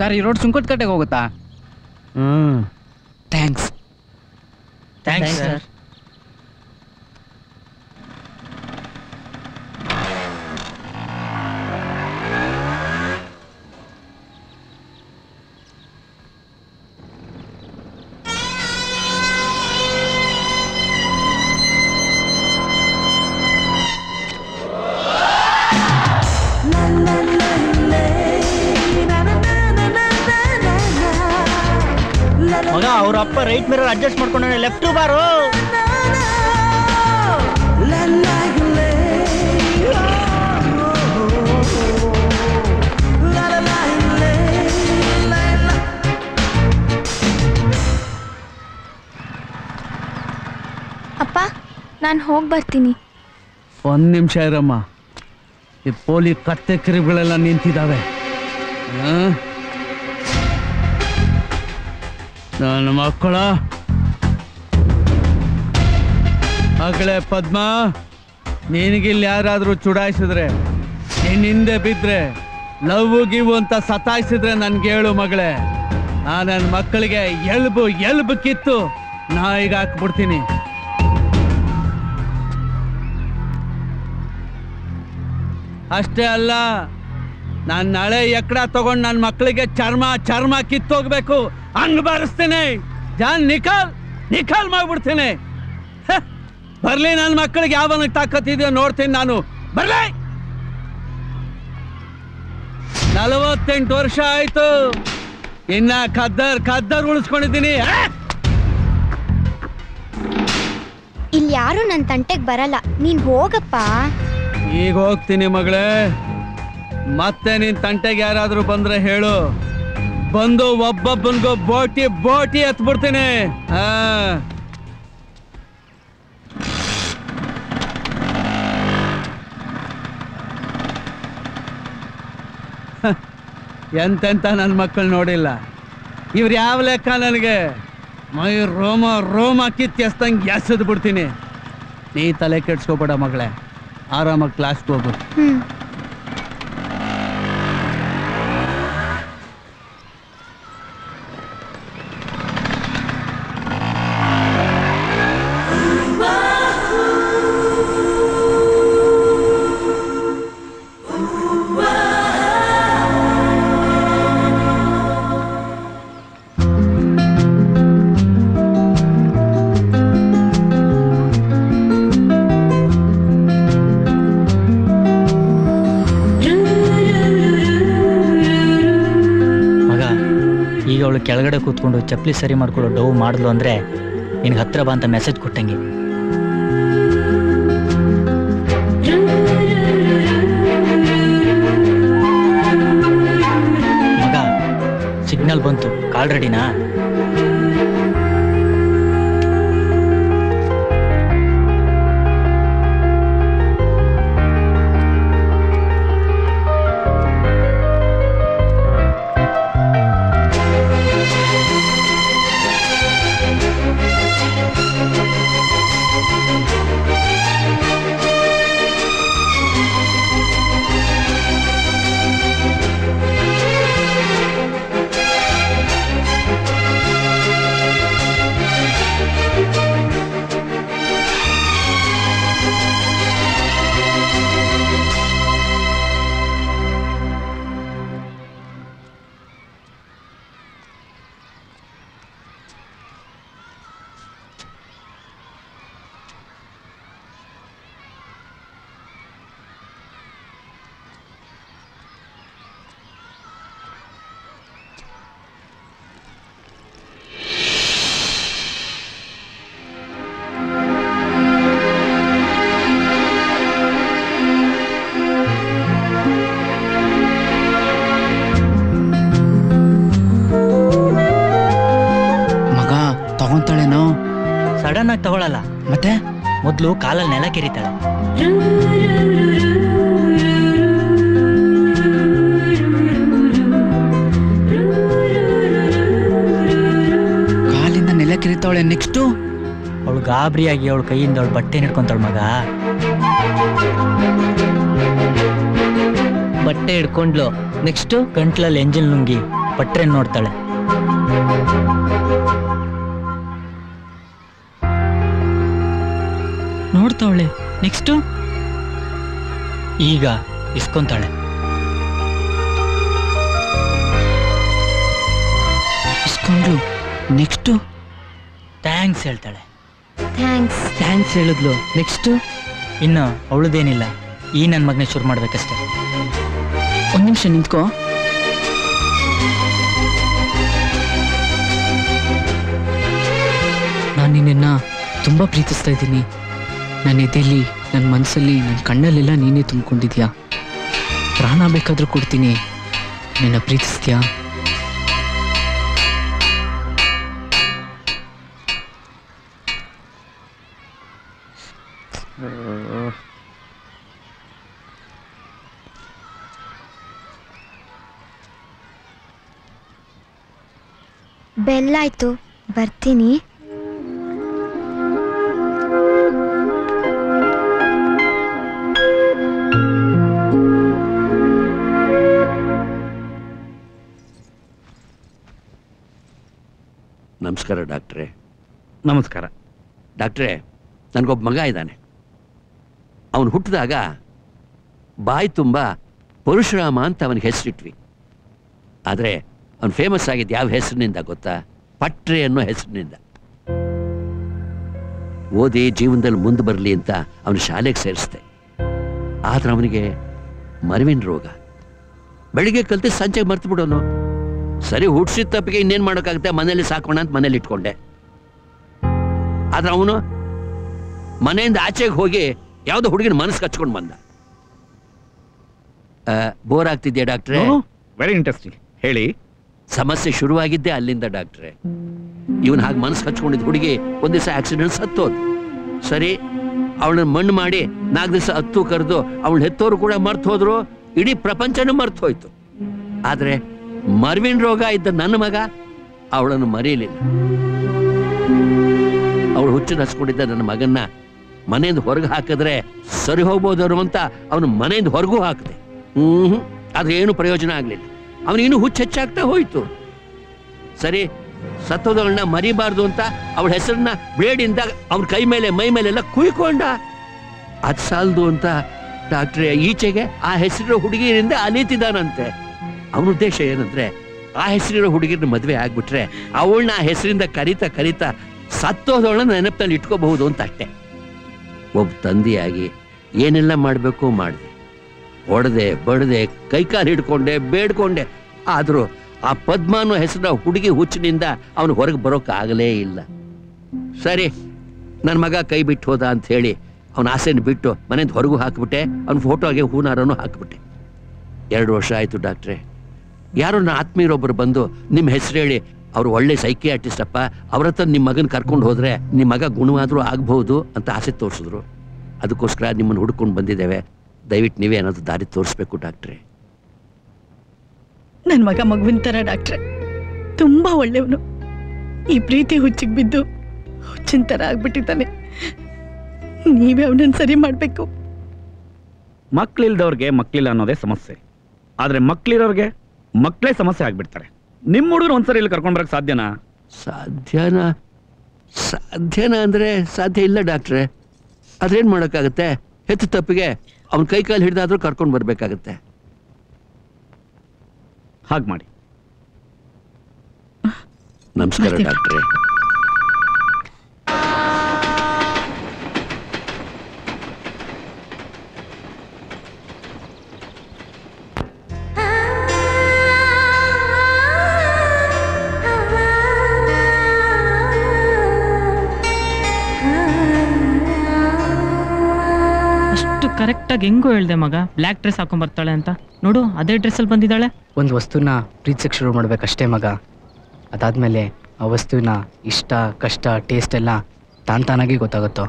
ಸರ್, ಈ ರೋಡ್ ಸುಂಕದಕಟ್ಟೆಗೆ ಹೋಗುತ್ತಾ? Thanks thanks sir. ಮಗ ಅವ್ರ ಅಪ್ಪ ರೈಟ್ ಮಿರರ್ ಅಡ್ಜಸ್ಟ್ ಮಾಡ್ಕೊಂಡ ಲೆಫ್ಟ್ ಬಾರು. ಅಪ್ಪ ನಾನು ಹೋಗಿ ಬರ್ತೀನಿ. ಒಂದು ನಿಮಿಷ ಇರಮ್ಮ. ಈ ಪೋಲಿ ಕತ್ತೆ ಕಿರಿಗಳೆಲ್ಲ ನಿಂತಿದ್ದಾವೆ. ನನ್ನ ಮಕ್ಕಳ ಮಗಳೇ ಪದ್ಮ, ನಿನಗಿಲ್ಲಿ ಯಾರಾದರೂ ಚುಡಾಯಿಸಿದ್ರೆ, ನಿನ್ನ ಹಿಂದೆ ಬಿದ್ದರೆ, ಲವ್ ಗಿವ್ ಅಂತ ಸತಾಯಿಸಿದ್ರೆ ನನ್ಗೆ ಹೇಳು ಮಗಳೇ. ನನ್ನ ಮಕ್ಕಳಿಗೆ ಎಲ್ಬು ಕಿತ್ತು ನಾಯಿಗೆ ಹಾಕ್ಬಿಡ್ತೀನಿ. ಅಷ್ಟೇ ಅಲ್ಲ, ನಾನು ನಾಳೆ ಎಕ್ಕಡ ತಗೊಂಡು ನನ್ನ ಮಕ್ಕಳಿಗೆ ಚರ್ಮ ಕಿತ್ತೋಗ್ಬೇಕು, ಹಂಗ್ ಬಾರಿಸ್ತೀನಿ. ಜಾನ್ ನಿಖಾಲ್ ಮಾಡ್ಬಿಡ್ತೀನಿ. ಬರ್ಲಿ, ನನ್ನ ಮಕ್ಕಳಿಗೆ ಯಾವನಿಗೆ ತಾಕತ್ತಿದೆಯೋ ನೋಡ್ತೀನಿ ನಾನು. ಬರ್ಲಿ. 48 ವರ್ಷ ಆಯ್ತು, ಇನ್ನ ಖದ್ದರ್ ಉಳಿಸ್ಕೊಂಡಿದ್ದೀನಿ. ಇಲ್ಲಿ ಯಾರು ನನ್ನ ತಂಟೆಗೆ ಬರಲ್ಲ, ನೀನ್ ಹೋಗಪ್ಪ. ಈಗ ಹೋಗ್ತೀನಿ ಮಗಳೇ. ಮತ್ತೆ ನಿನ್ ತಂಟೆಗೆ ಯಾರಾದ್ರೂ ಬಂದ್ರೆ ಹೇಳು, ಬಂದು ಒಬ್ಬೊಬ್ಬನ್ಗೂ ಬೋಟಿ ಎತ್ಬಿಡ್ತೀನಿ. ಎಂತೆಂತ ನನ್ನ ಮಕ್ಕಳು ನೋಡಿಲ್ಲ. ಇವ್ರು ಯಾವ ಲೆಕ್ಕ ನನಗೆ? ಮೈ ರೋಮ ಕಿತ್ತೆಸ್ತಂಗೆ ಎಸೆದು ಬಿಡ್ತೀನಿ. ನೀ ತಲೆ ಕೆಡ್ಸ್ಕೋಬೇಡ ಮಗಳೇ, ಆರಾಮಾಗಿ ಕ್ಲಾಸ್ಗೆ ಹೋಗು. ಕೆಳಗಡೆ ಕೂತ್ಕೊಂಡು ಚಪ್ಪಲಿ ಸರಿ ಮಾಡ್ಕೊಳ್ಳೋ ಡವ್ ಮಾಡಿದ್ಲು ಅಂದ್ರೆ ನಿನ್ಗೆ ಹತ್ರ ಬಾ ಅಂತ ಮೆಸೇಜ್ ಕೊಟ್ಟಂಗೆ. ಮಗ ಸಿಗ್ನಲ್ ಬಂತು, ಕಾಲ್ ರೆಡಿನಾ? ಸಡನ್ ಆಗಿ ತಗೊಳಲ್ಲ, ಮತ್ತೆ ಮೊದ್ಲು ಕಾಲಲ್ಲಿ ನೆಲ ಕೆರಿತಾಳೆ. ಕಾಲಿಂದ ನೆಲ ಕೆರಿತಾವಳೆ. ನೆಕ್ಸ್ಟು ಅವಳು ಗಾಬರಿಯಾಗಿ ಅವಳ ಕೈಯಿಂದ ಅವಳು ಬಟ್ಟೆ ಹಿಡ್ಕೊಂತಾಳ. ಮಗ ಬಟ್ಟೆ ಹಿಡ್ಕೊಂಡ್ಲು. ನೆಕ್ಸ್ಟ್ ಗಂಟ್ಲಲ್ಲಿ ಎಂಜಿನ್ ಲುಂಗಿ ಪಟ್ರೆ ನೋಡ್ತಾಳೆ. ನೋಡ್ತಾವಳೆ. ನೆಕ್ಸ್ಟ್ ಈಗ ಇಸ್ಕೊಂತಾಳೆ. ಇಸ್ಕೊಂಡ್ಲು. ನೆಕ್ಸ್ಟ್ ಥ್ಯಾಂಕ್ಸ್ ಹೇಳ್ತಾಳೆ. ಥ್ಯಾಂಕ್ಸ್ ಹೇಳಿದ್ಲು. ನೆಕ್ಸ್ಟ್ ಇನ್ನು ಅವಳದೇನಿಲ್ಲ, ಈ ನನ್ನ ಮಗನೇ ಶುರು ಮಾಡ್ಬೇಕಷ್ಟೆ. ಒಂದು ನಿಮಿಷ ನಿಂತ್ಕೋ. ತುಂಬ ಪ್ರೀತಿಸ್ತಾ ಇದ್ದೀನಿ. ನನ್ನ ಎದೆಯಲ್ಲಿ, ನನ್ನ ಮನಸ್ಸಲ್ಲಿ, ನನ್ನ ಕಣ್ಣಲ್ಲೆಲ್ಲ ನೀನೇ ತುಂಬಿಕೊಂಡಿದ್ಯಾ. ಪ್ರಾಣ ಬೇಕಾದರೂ ಕೊಡ್ತೀನಿ. ನಿನ್ನ ಪ್ರೀತಿಸ್ತೀಯಾ? ಬೆಲ್ಲಾಯ್ತು, ಬರ್ತೀನಿ. ನಮಸ್ಕಾರ ಡಾಕ್ಟ್ರೇ. ನಮಸ್ಕಾರ ಡಾಕ್ಟ್ರೇ, ನನಗೊಬ್ಬ ಮಗ ಇದ್ದಾನೆ. ಅವನು ಹುಟ್ಟಿದಾಗ ಬಾಯಿ ತುಂಬ ಪರಶುರಾಮ ಅಂತ ಅವನಿಗೆ ಹೆಸರಿಟ್ವಿ. ಆದರೆ ಅವನು ಫೇಮಸ್ ಆಗಿದ್ದು ಯಾವ ಹೆಸರಿನಿಂದ ಗೊತ್ತಾ? ಪಟ್ರೆ ಅನ್ನೋ ಹೆಸರಿನಿಂದ. ಓದಿ ಜೀವನದಲ್ಲಿ ಮುಂದೆ ಬರಲಿ ಅಂತ ಅವನು ಶಾಲೆಗೆ ಸೇರಿಸ್ದೆ. ಆದ್ರೆ ಅವನಿಗೆ ಮರವಿನ ರೋಗ. ಬೆಳಿಗ್ಗೆ ಕಲ್ತು ಸಂಜೆಗೆ ಮರ್ತು ಬಿಡೋನು. ಸರಿ, ಹುಟ್ಟಿಸಿದ ತಪ್ಪಿಗೆ ಇನ್ನೇನು ಮಾಡೋಕ್ಕಾಗುತ್ತೆ, ಮನೇಲಿ ಸಾಕೋಣ ಅಂತ ಮನೇಲಿ ಇಟ್ಕೊಂಡೆ. ಆದ್ರೆ ಅವನು ಮನೆಯಿಂದ ಆಚೆಗೆ ಹೋಗಿ ಯಾವುದೋ ಹುಡುಗಿನ ಮನಸ್ಸು ಕಚ್ಕೊಂಡು ಬಂದ. ಬೋರ್ ಆಗ್ತಿದ್ಯಾ ಡಾಕ್ಟ್ರೇ? ವೆರಿ ಇಂಟ್ರೆಸ್ಟಿಂಗ್, ಹೇಳಿ. ಸಮಸ್ಯೆ ಶುರುವಾಗಿದ್ದೆ ಅಲ್ಲಿಂದ ಡಾಕ್ಟ್ರೇ. ಇವನ್ ಹಾಗೆ ಮನಸ್ಸು ಹಚ್ಕೊಂಡಿದ್ದ ಹುಡುಗಿ ಒಂದ್ ದಿವಸ ಆಕ್ಸಿಡೆಂಟ್ ಸತ್ತೋದು. ಸರಿ, ಅವಳನ್ನ ಮಣ್ಣು ಮಾಡಿ 4 ದಿವಸ ಹತ್ತು ಕರೆದು ಅವಳು ಹೆತ್ತೋರು ಕೂಡ ಮರ್ತು ಹೋದ್ರು. ಇಡೀ ಪ್ರಪಂಚನೂ ಮರ್ತು ಹೋಯ್ತು. ಆದ್ರೆ ಮರ್ವಿನ ರೋಗ ಇದ್ದ ನನ್ನ ಮಗ ಅವಳನ್ನು ಮರೆಯಲಿಲ್ಲ. ಅವಳು ಹುಚ್ಚು ಹಚ್ಕೊಂಡಿದ್ದ ನನ್ನ ಮಗನ್ನ ಮನೆಯಿಂದ ಹೊರಗೆ ಹಾಕಿದ್ರೆ ಸರಿ ಹೋಗ್ಬೋದವರು ಅಂತ ಅವನು ಮನೆಯಿಂದ ಹೊರಗೂ ಹಾಕಿದೆ. ಆದ್ರೆ ಏನು ಪ್ರಯೋಜನ ಆಗ್ಲಿಲ್ಲ. ಅವನಿನ್ನೂ ಹುಚ್ಚು ಹೆಚ್ಚಾಗ್ತಾ ಹೋಯ್ತು. ಸರಿ, ಸತ್ತೋದವಳನ್ನ ಮರಿಬಾರ್ದು ಅಂತ ಅವಳ ಹೆಸರನ್ನ ಬ್ಲೇಡಿಂದ ಅವನ ಕೈ ಮೇಲೆ ಮೈ ಮೇಲೆಲ್ಲ ಕುಯ್ಕೊಂಡ. ಅದ್ ಸಾಲದು ಅಂತ ಡಾಕ್ಟ್ರೇ ಈಚೆಗೆ ಆ ಹೆಸರಿರೋ ಹುಡುಗಿಯರಿಂದ ಅಲೀತಿದ್ದಾನಂತೆ. ಅವನ ಉದ್ದೇಶ ಏನಂದ್ರೆ, ಆ ಹೆಸರಿರೋ ಹುಡುಗಿರ ಮದುವೆ ಆಗ್ಬಿಟ್ರೆ ಅವಳನ್ನ ಆ ಹೆಸರಿಂದ ಕರೀತಾ ಕರೀತಾ ಸತ್ತೋದವಳನ್ನ ನೆನಪಿನಲ್ಲಿ ಇಟ್ಕೋಬಹುದು ಅಂತ ಅಷ್ಟೆ. ಒಬ್ಬ ತಂದೆಯಾಗಿ ಏನೆಲ್ಲ ಮಾಡಬೇಕು ಮಾಡಿದೆ. ಹೊಡೆದೆ, ಬಡದೆ, ಕೈಕಾಲು ಹಿಡ್ಕೊಂಡೆ, ಬೇಡ್ಕೊಂಡೆ. ಆದರೂ ಆ ಪದ್ಮ ಅನ್ನೋ ಹೆಸರ ಹುಡುಗಿ ಹುಚ್ಚಿನಿಂದ ಅವನು ಹೊರಗೆ ಬರೋಕ್ಕಾಗಲೇ ಇಲ್ಲ. ಸರಿ, ನನ್ನ ಮಗ ಕೈ ಬಿಟ್ಟು ಹೋದ ಅಂತ ಹೇಳಿ ಅವನ ಆಸೆನ ಬಿಟ್ಟು ಮನೆಯಿಂದ ಹೊರಗೂ ಹಾಕಿಬಿಟ್ಟೆ. ಅವನ ಫೋಟೋಗೆ ಹೂನಾರನೂ ಹಾಕಿಬಿಟ್ಟೆ. 2 ವರ್ಷ ಆಯಿತು ಡಾಕ್ಟ್ರೇ. ಯಾರೋ ನನ್ನ ಆತ್ಮೀಯರೊಬ್ಬರು ಬಂದು ನಿಮ್ಮ ಹೆಸರು ಹೇಳಿ, ಅವರು ಒಳ್ಳೆ ಸೈಕಿಯಾಟ್ರಿಸ್ಟ್ ಅಪ್ಪ, ಅವ್ರ ಹತ್ರ ನಿಮ್ಮ ಮಗನ ಕರ್ಕೊಂಡು ಹೋದ್ರೆ ನಿಮ್ಮ ಮಗ ಗುಣವಾದರೂ ಆಗ್ಬಹುದು ಅಂತ ಆಸೆ ತೋರಿಸಿದ್ರು. ಅದಕ್ಕೋಸ್ಕರ ನಿಮ್ಮನ್ನು ಹುಡ್ಕೊಂಡು ಬಂದಿದ್ದೇವೆ. ದಯವಿಟ್ಟು ನೀವೇ ಏನಾದರೂ ದಾರಿ ತೋರಿಸ್ಬೇಕು ಡಾಕ್ಟ್ರೇ. ನನ್ನ ಮಗ ಮಗುವಿನ ಥರ ಡಾಕ್ಟ್ರೆ, ತುಂಬಾ ಒಳ್ಳೆಯವನು. ಈ ಪ್ರೀತಿ ಹುಚ್ಚಿಗೆ ಬಿದ್ದು ಹುಚ್ಚಿನ ಥರ ಆಗ್ಬಿಟ್ಟಿದ್ದಾನೆ. ನೀವೇ ಅವನನ್ನು ಸರಿ ಮಾಡಬೇಕು. ಮಕ್ಳಿಲ್ದವ್ರಿಗೆ ಮಕ್ಳಿಲ್ಲ ಅನ್ನೋದೇ ಸಮಸ್ಯೆ. ಆದ್ರೆ ಮಕ್ಳಿರೋರ್ಗೆ ಮಕ್ಕಳೇ ಸಮಸ್ಯೆ ಆಗ್ಬಿಡ್ತಾರೆ. ನಿಮ್ಮ ಹುಡುಗರು ಒಂದ್ಸರಿ ಇಲ್ಲಿ ಕರ್ಕೊಂಡು ಬರಕ್ ಸಾಧ್ಯನಾ? ಸಾಧ್ಯನಾ ಅಂದ್ರೆ ಸಾಧ್ಯ ಇಲ್ಲ ಡಾಕ್ಟ್ರೇ. ಅದೇನ್ ಮಾಡೋಕ್ಕಾಗತ್ತೆ? ಹೆತ್ತು ತಪ್ಪಿಗೆ ಅವನ ಕೈ ಕಾಲು ಹಿಡಿದಾದ್ರೂ ಕರ್ಕೊಂಡು ಬರ್ಬೇಕಾಗತ್ತೆ. ಹಾಗೆ ಮಾಡಿ. ನಮಸ್ಕಾರ ಡಾಕ್ಟ್ರೇ. ಕರೆಕ್ಟಾಗಿ ಹೆಂಗೋ ಹೇಳ್ದೆ ಮಗ, ಬ್ಲ್ಯಾಕ್ ಡ್ರೆಸ್ ಹಾಕೊಂಡ್ ಬರ್ತಾಳೆ ಅಂತ. ನೋಡು, ಅದೇ ಡ್ರೆಸ್ಸಲ್ಲಿ ಬಂದಿದ್ದಾಳೆ. ಒಂದು ವಸ್ತುನ ಪ್ರೀತಿಸಕ್ಕೆ ಶುರು ಮಾಡ್ಬೇಕಷ್ಟೇ ಮಗ. ಅದಾದ್ಮೇಲೆ ಆ ವಸ್ತುವಿನ ಇಷ್ಟ, ಕಷ್ಟ, ಟೇಸ್ಟ್ ಎಲ್ಲ ತಾನಾಗಿ ಗೊತ್ತಾಗುತ್ತೋ.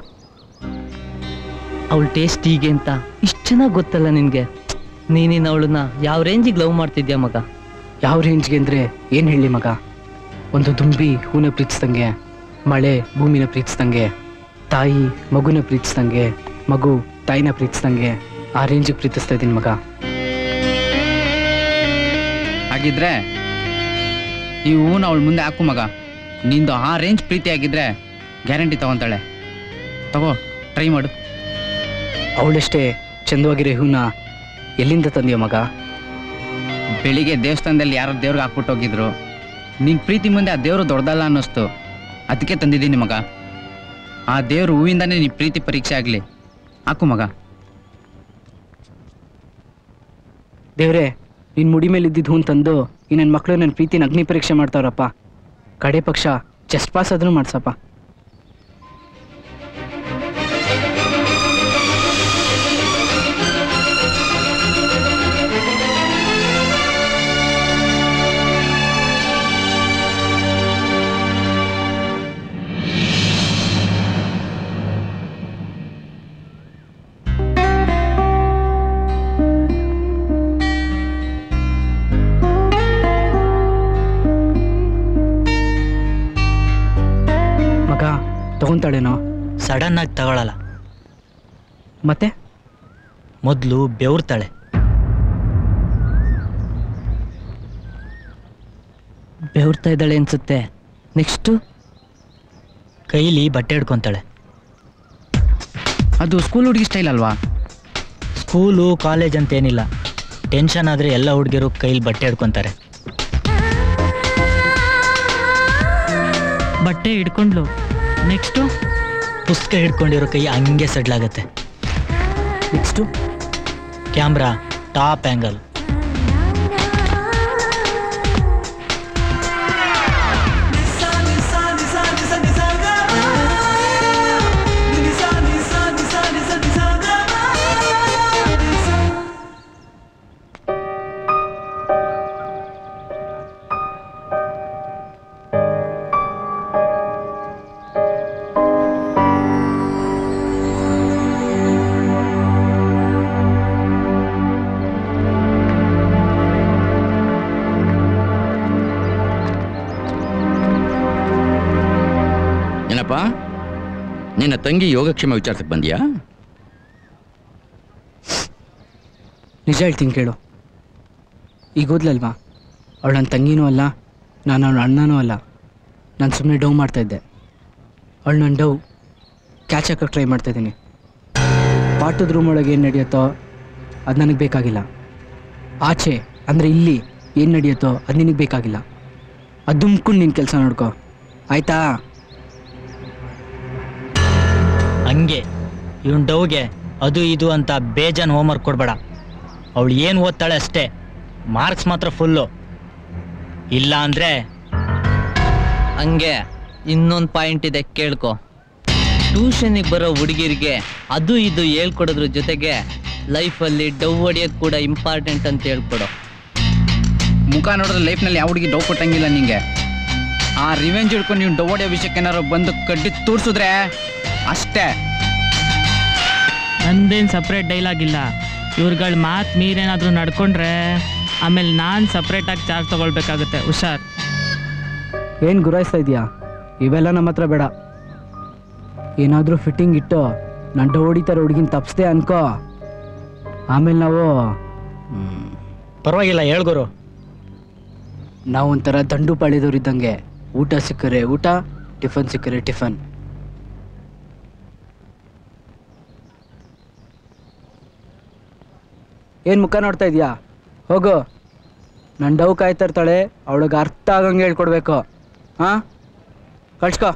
ಅವಳ ಟೇಸ್ಟ್ ಹೀಗೆ ಅಂತ ಇಷ್ಟು ಚೆನ್ನಾಗಿ ಗೊತ್ತಲ್ಲ ನಿನಗೆ. ನೀನಿನ ಅವಳನ್ನ ಯಾವ ರೇಂಜಿಗೆ ಲವ್ ಮಾಡ್ತಿದ್ಯಾ ಮಗ? ಯಾವ ರೇಂಜ್ಗೆ ಅಂದರೆ ಏನು ಹೇಳಿ ಮಗ? ಒಂದು ದುಂಬಿ ಹೂನ ಪ್ರೀತಿಸ್ದಂಗೆ, ಮಳೆ ಭೂಮಿನ ಪ್ರೀತಿಸ್ದಂಗೆ, ತಾಯಿ ಮಗುನ ಪ್ರೀತಿಸ್ದಂಗೆ, ಮಗು ತಾಯಿನ ಪ್ರೀತಿಸ್ದಂಗೆ ಆ ರೇಂಜಿಗೆ ಪ್ರೀತಿಸ್ತಾ ಇದ್ದೀನಿ ಮಗ. ಹಾಗಿದ್ರೆ ಈ ಹೂನ ಅವಳ ಮುಂದೆ ಹಾಕು ಮಗ. ನಿಂದು ಆ ರೇಂಜ್ ಪ್ರೀತಿ ಆಗಿದ್ರೆ ಗ್ಯಾರಂಟಿ ತಗೊಂತಾಳೆ. ತಗೋ, ಟ್ರೈ ಮಾಡು. ಅವಳಷ್ಟೇ ಚಂದವಾಗಿರೋ ಹೂನ ಎಲ್ಲಿಂದ ತಂದಿಯೋ ಮಗ? ಬೆಳಿಗ್ಗೆ ದೇವಸ್ಥಾನದಲ್ಲಿ ಯಾರೋ ದೇವ್ರಿಗೆ ಹಾಕ್ಬಿಟ್ಟು ಹೋಗಿದ್ರು. ನಿನ್ನ ಪ್ರೀತಿ ಮುಂದೆ ಆ ದೇವರು ದೊಡ್ಡದಲ್ಲ ಅನ್ನಿಸ್ತು, ಅದಕ್ಕೆ ತಂದಿದ್ದೀನಿ ಮಗ. ಆ ದೇವ್ರ ಹೂವಿಂದಾನೇ ನಿನ್ನ ಪ್ರೀತಿ ಪರೀಕ್ಷೆ ಆಗಲಿ. ಹಾಕು ಮಗ. ದೇವ್ರೆ, ನಿನ್ನ ಮುಡಿ ಮೇಲೆ ಇದ್ದಿದ್ದು ಹೂನ್ ತಂದು ಈ ನನ್ನ ಮಕ್ಕಳು ನನ್ನ ಪ್ರೀತಿನ ಅಗ್ನಿ ಪರೀಕ್ಷೆ ಮಾಡ್ತಾವ್ರಪ್ಪ. ಕಡೆ ಪಕ್ಷ ಚೆಸ್ಟ್ ಪಾಸ್ ಆದ್ರೂ ಮಾಡ್ಸಪ್ಪ. ತಗೊಂತಾಳೇನೋ. ಸಡನ್ ಆಗಿ ತಗೊಳಲ್ಲ, ಮತ್ತೆ ಮೊದಲು ಬೆವರ್ತಾಳೆ. ಬೆವರ್ತಾ ಇದ್ದಾಳೆ ಅನ್ಸುತ್ತೆ. ನೆಕ್ಸ್ಟು ಕೈಲಿ ಬಟ್ಟೆ ಹಿಡ್ಕೊಂತಾಳೆ. ಅದು ಸ್ಕೂಲ್ ಹುಡುಗಿ ಸ್ಟೈಲ್ ಅಲ್ವಾ? ಸ್ಕೂಲು ಕಾಲೇಜ್ ಅಂತ ಏನಿಲ್ಲ, ಟೆನ್ಷನ್ ಆದರೆ ಎಲ್ಲ ಹುಡುಗಿರು ಕೈಲಿ ಬಟ್ಟೆ ಹಿಡ್ಕೊಂತಾರೆ. ಬಟ್ಟೆ ಹಿಡ್ಕೊಂಡ್ಲು. ನೆಕ್ಸ್ಟು ಪುಸ್ತಕ ಹಿಡ್ಕೊಂಡಿರೋ ಕೈ ಹಂಗೆ ಸಡ್ಲಾಗತ್ತೆ. Next camera top angle. ನಿನ್ನ ತಂಗಿ ಯೋಗಕ್ಷೇಮ ವಿಚಾರಿಸಕ್ಕೆ ಬಂದ್ಯಾ? ನಿಜ ಹೇಳ್ತೀನಿ ಕೇಳು. ಈಗ ಓದ್ಲಲ್ವಾ, ಅವಳು ನನ್ನ ತಂಗಿನೂ ಅಲ್ಲ, ನಾನು ಅವಳ ಅಣ್ಣನೂ ಅಲ್ಲ. ನಾನು ಸುಮ್ಮನೆ ಡವ್ ಮಾಡ್ತಾಯಿದ್ದೆ. ಅವಳು ನನ್ನ ಡವ್ ಕ್ಯಾಚ್ ಹಾಕೋಕ್ಕೆ ಟ್ರೈ ಮಾಡ್ತಾಯಿದ್ದೀನಿ. ಪಾಠದ ರೂಮ್ ಒಳಗೆ ಏನು ನಡೆಯುತ್ತೋ ಅದು ನನಗೆ ಬೇಕಾಗಿಲ್ಲ. ಆಚೆ ಅಂದರೆ ಇಲ್ಲಿ ಏನು ನಡೆಯುತ್ತೋ ಅದು ನಿನಗೆ ಬೇಕಾಗಿಲ್ಲ. ಅದು ದುಮ್ಕೊಂಡು ನಿನ್ನ ಕೆಲಸ ನೋಡ್ಕೊ, ಆಯಿತಾ? ಹಂಗೆ ಇವನ್ ಡವ್ಗೆ ಅದು ಇದು ಅಂತ ಬೇಜಾನ್ ಹೋಮ್ವರ್ಕ್ ಕೊಡ್ಬೇಡ. ಅವಳು ಏನು ಓದ್ತಾಳೆ ಅಷ್ಟೇ, ಮಾರ್ಕ್ಸ್ ಮಾತ್ರ ಫುಲ್ಲು. ಇಲ್ಲ ಅಂದರೆ ಹಂಗೆ ಇನ್ನೊಂದು ಪಾಯಿಂಟ್ ಇದೆ, ಕೇಳ್ಕೊ. ಟ್ಯೂಷನಿಗೆ ಬರೋ ಹುಡುಗಿರಿಗೆ ಅದು ಇದು ಹೇಳ್ಕೊಡೋದ್ರ ಜೊತೆಗೆ ಲೈಫಲ್ಲಿ ಡವ್ ಹೊಡಿಯೋದು ಕೂಡ ಇಂಪಾರ್ಟೆಂಟ್ ಅಂತ ಹೇಳ್ಕೊಡು. ಮುಖ ನೋಡಿದ್ರೆ ಲೈಫ್ನಲ್ಲಿ ಯಾವ ಹುಡುಗಿ ಡವ್ ಕೊಟ್ಟಂಗಿಲ್ಲ ನಿಂಗೆ. ಆ ರಿವೆಂಜ್ ಹಿಡ್ಕೊಂಡು ನೀವು ಡವ್ ಹೊಡಿಯೋ ವಿಷಯಕ್ಕೆ ಏನಾರು ಬಂದು ಕಡ್ಡಿ ತೋರಿಸಿದ್ರೆ ಅಷ್ಟೇ. ನಂದೇನು ಸಪ್ರೇಟ್ ಡೈಲಾಗ್ ಇಲ್ಲ. ಇವ್ರುಗಳ ಮಾತು ಮೀರೇನಾದರೂ ನಡ್ಕೊಂಡ್ರೆ ಆಮೇಲೆ ನಾನು ಸಪ್ರೇಟಾಗಿ ಚಾರ್ಜ್ ತೊಗೊಳ್ಬೇಕಾಗುತ್ತೆ. ಹುಷಾರ್. ಏನು ಗುರಾಯಿಸ್ತಾ ಇದೆಯಾ? ಇವೆಲ್ಲ ನಮ್ಮ ಹತ್ರ ಬೇಡ. ಏನಾದರೂ ಫಿಟ್ಟಿಂಗ್ ಇಟ್ಟು ನಾನು ಡವ್ ಹೊಡಿತಾರೆ ಹುಡುಗಿನ ತಪ್ಪಿಸ್ದೆ ಅನ್ಕೋ, ಆಮೇಲೆ ನಾವು ಪರವಾಗಿಲ್ಲ ಹೇಳ್ಗುರು. ನಾವು ಒಂಥರ ದಂಡು ಪಾಳಿದವ್ರು ಇದ್ದಂಗೆ. ಊಟ ಸಿಕ್ಕರೆ ಊಟ, ಟಿಫನ್ ಸಿಕ್ಕರೆ ಟಿಫನ್. ಏನು ಮುಖ ನೋಡ್ತಾ ಇದೆಯಾ? ಹೋಗು. ನನ್ನ ಡವ್ ಕಾಯ್ತಾ ಇರ್ತಾಳೆ, ಅವಳಿಗೆ ಅರ್ಥ ಆಗಂಗೆ ಹೇಳ್ಕೊಡ್ಬೇಕು. ಹಾಂ, ಕಳ್ಸ್ಕೊ.